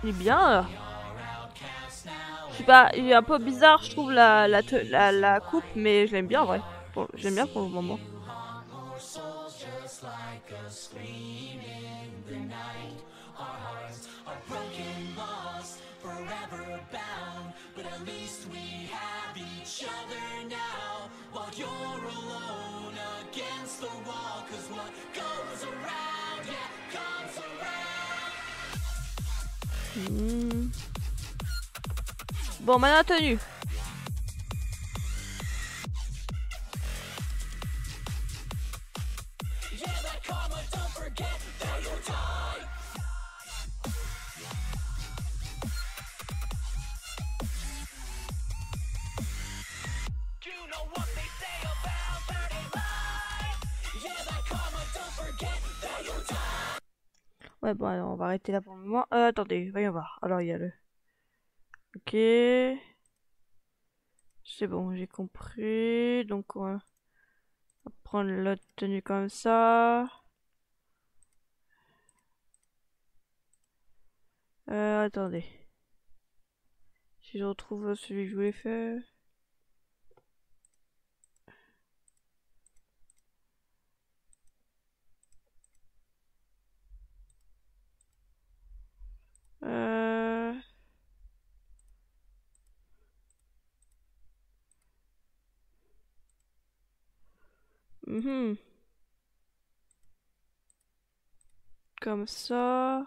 Il est bien. Je sais pas, il est un peu bizarre, je trouve la coupe, mais je l'aime bien, en vrai. Bon, j'aime bien pour le moment. Bon, maintenant tenue. Ouais, bon, alors on va arrêter là pour le moment. Attendez, voyons voir. Alors, il y a le... Ok. C'est bon, j'ai compris. Donc, on va prendre l'autre tenue comme ça. Attendez. Si je retrouve celui que je voulais faire... Comme ça.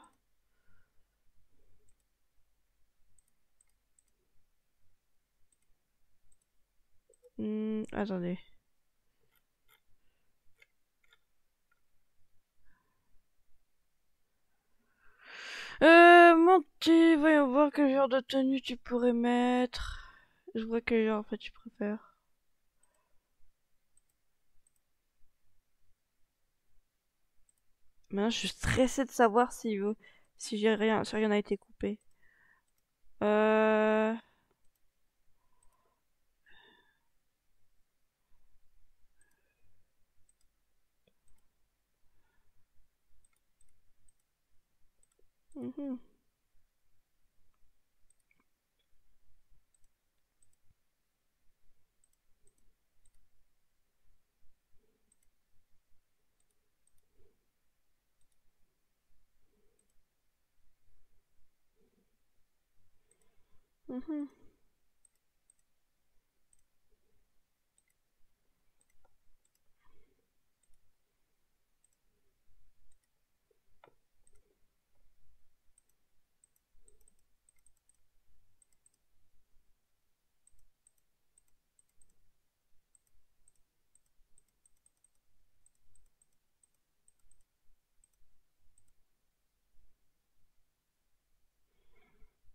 Attendez. commenter. Voyons voir quel genre de tenue tu pourrais mettre. Je vois quel genre en fait tu préfères. Maintenant, je suis stressée de savoir si j'ai rien, si rien n'a été coupé. Euh... mhm. Mhm.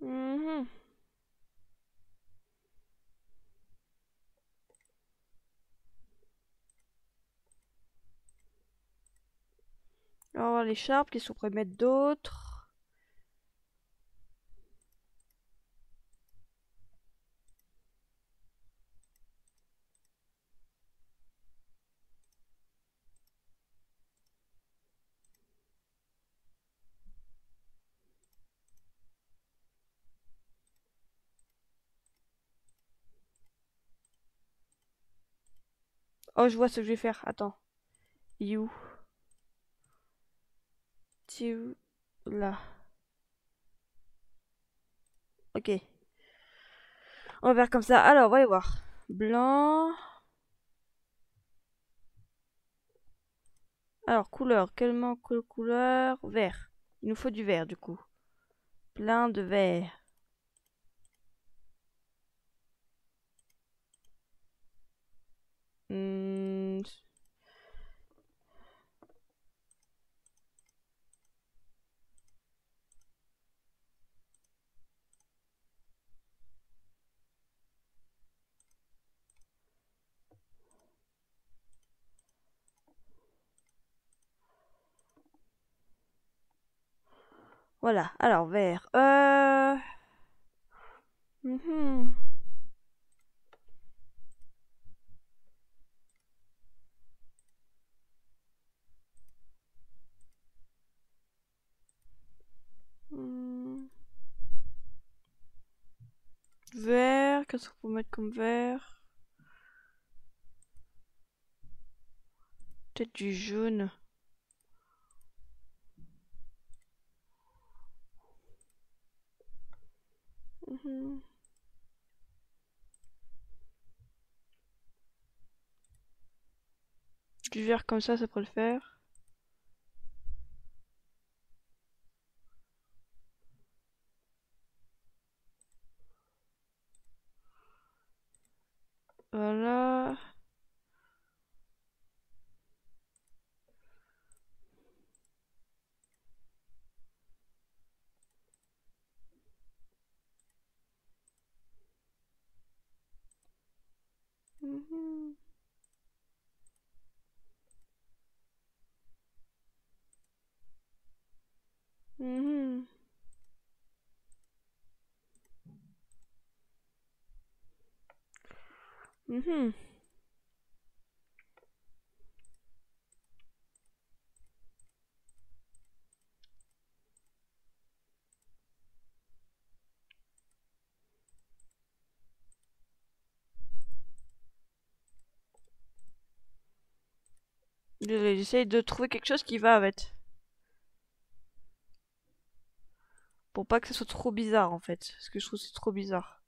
Mhm. On va voir l'écharpe, qu'est-ce qu'on pourrait mettre d'autre? Oh, je vois ce que je vais faire. Attends. You. Tu. Là. Ok. On va faire comme ça. Alors, voyons voir. Blanc. Alors, couleur. Quelle couleur? Vert. Il nous faut du vert, du coup. Plein de vert. Hmm, Voilà. Alors, vert. Mhm. Hmm. Vert. Qu'est-ce qu'on peut mettre comme vert? Peut-être du jaune. Mhm. Du vert comme ça pourrait le faire. Voilà. Mhm. Mhm. Mhm. J'essaye de trouver quelque chose qui va avec. Pour pas que ce soit trop bizarre en fait. Parce que je trouve que c'est trop bizarre.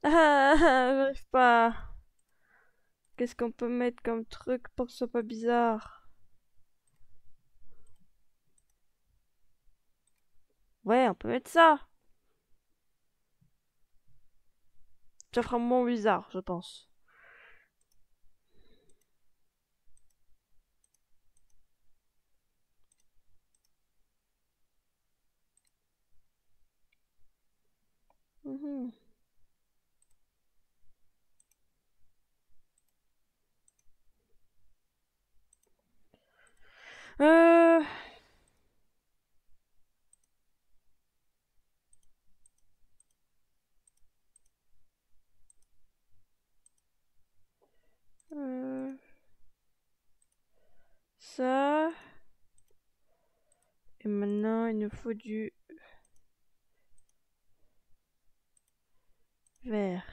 Ah, j'arrive pas. Qu'est-ce qu'on peut mettre comme truc pour que ce soit pas bizarre? Ouais, on peut mettre ça. Ça fera moins bizarre, je pense. Mhm. Euh... euh, Ça. Et maintenant, il nous faut du vert.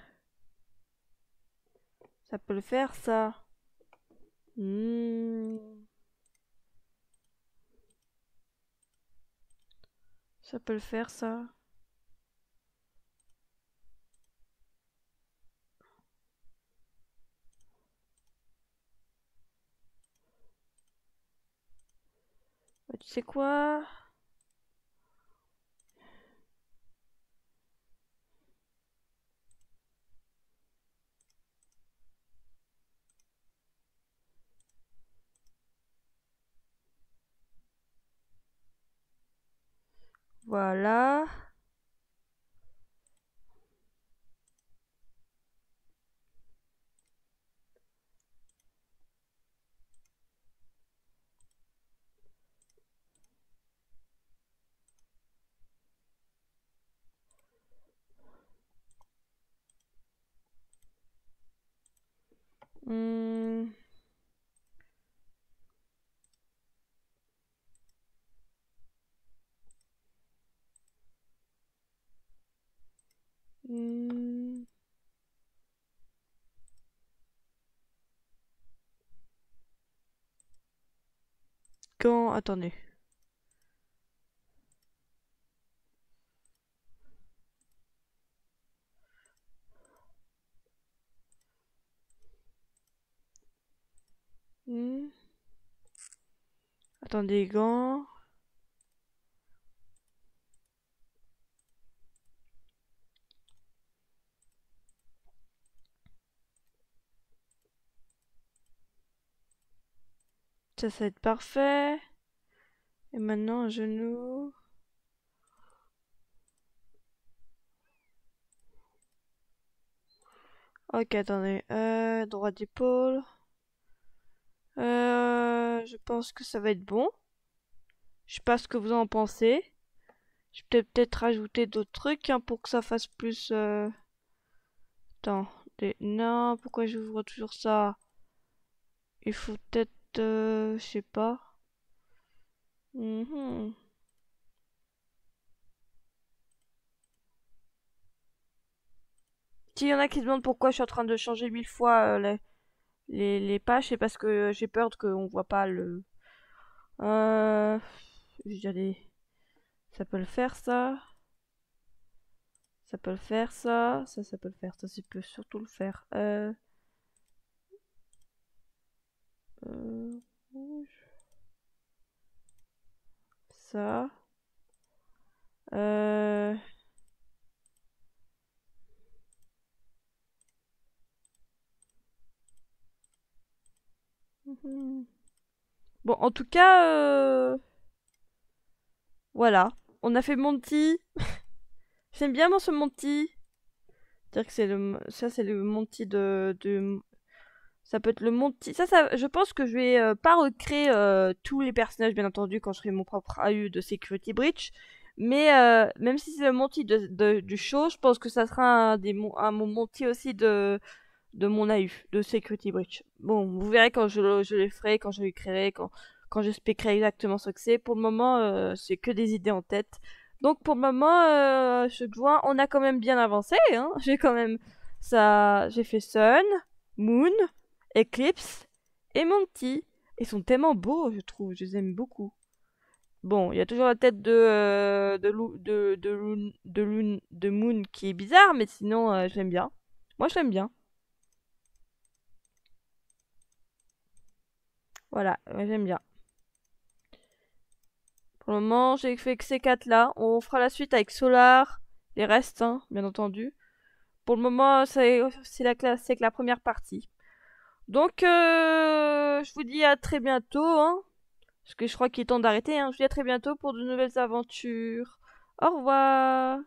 Ça peut le faire, ça. Hmm. Ça peut le faire, ça. Bah, tu sais quoi? Voilà. Hmm. Hmm. Quand... Attendez. Hmm. Attendez, gants. Ça va être parfait. Et maintenant, un genou. Ok, attendez. Droit d'épaule. Je pense que ça va être bon. Je sais pas ce que vous en pensez. Je peux peut-être rajouter d'autres trucs hein, pour que ça fasse plus... Attends. Non, pourquoi j'ouvre toujours ça? Il faut peut-être... je sais pas. Mhm. S'il y en a qui se demandent pourquoi je suis en train de changer 1000 fois les pages, c'est parce que j'ai peur qu'on voit pas le... Je veux dire, ça peut le faire, ça. Ça peut le faire, ça. Ça peut le faire. Ça peut surtout le faire. Rouge. Ça. Euh... mhm. Bon, en tout cas, voilà. On a fait Monty. J'aime bien moi ce Monty. C'est-à-dire que ça c'est le Monty ça peut être le Monty. Ça, je pense que je vais pas recréer tous les personnages, bien entendu, quand je ferai mon propre AU de Security Breach. Mais même si c'est le Monty du show, je pense que ça sera mon Monty aussi de mon AU, de Security Breach. Bon, vous verrez quand je les ferai, quand je les créerai, quand j'expliquerai exactement ce que c'est. Pour le moment, c'est que des idées en tête. Donc pour le moment, je vois, on a quand même bien avancé. Hein. J'ai quand même ça, j'ai fait Sun, Moon, Eclipse et Monty. Ils sont tellement beaux, je trouve, je les aime beaucoup. Bon, il y a toujours la tête de Moon qui est bizarre, mais sinon, j'aime bien. Moi, je l'aime bien. Voilà, ouais, j'aime bien. Pour le moment, j'ai fait que ces 4 là. On fera la suite avec Solar, les restes, hein, bien entendu. Pour le moment, c'est que la première partie. Donc, je vous dis à très bientôt, hein, parce que je crois qu'il est temps d'arrêter. Hein. Je vous dis à très bientôt pour de nouvelles aventures. Au revoir.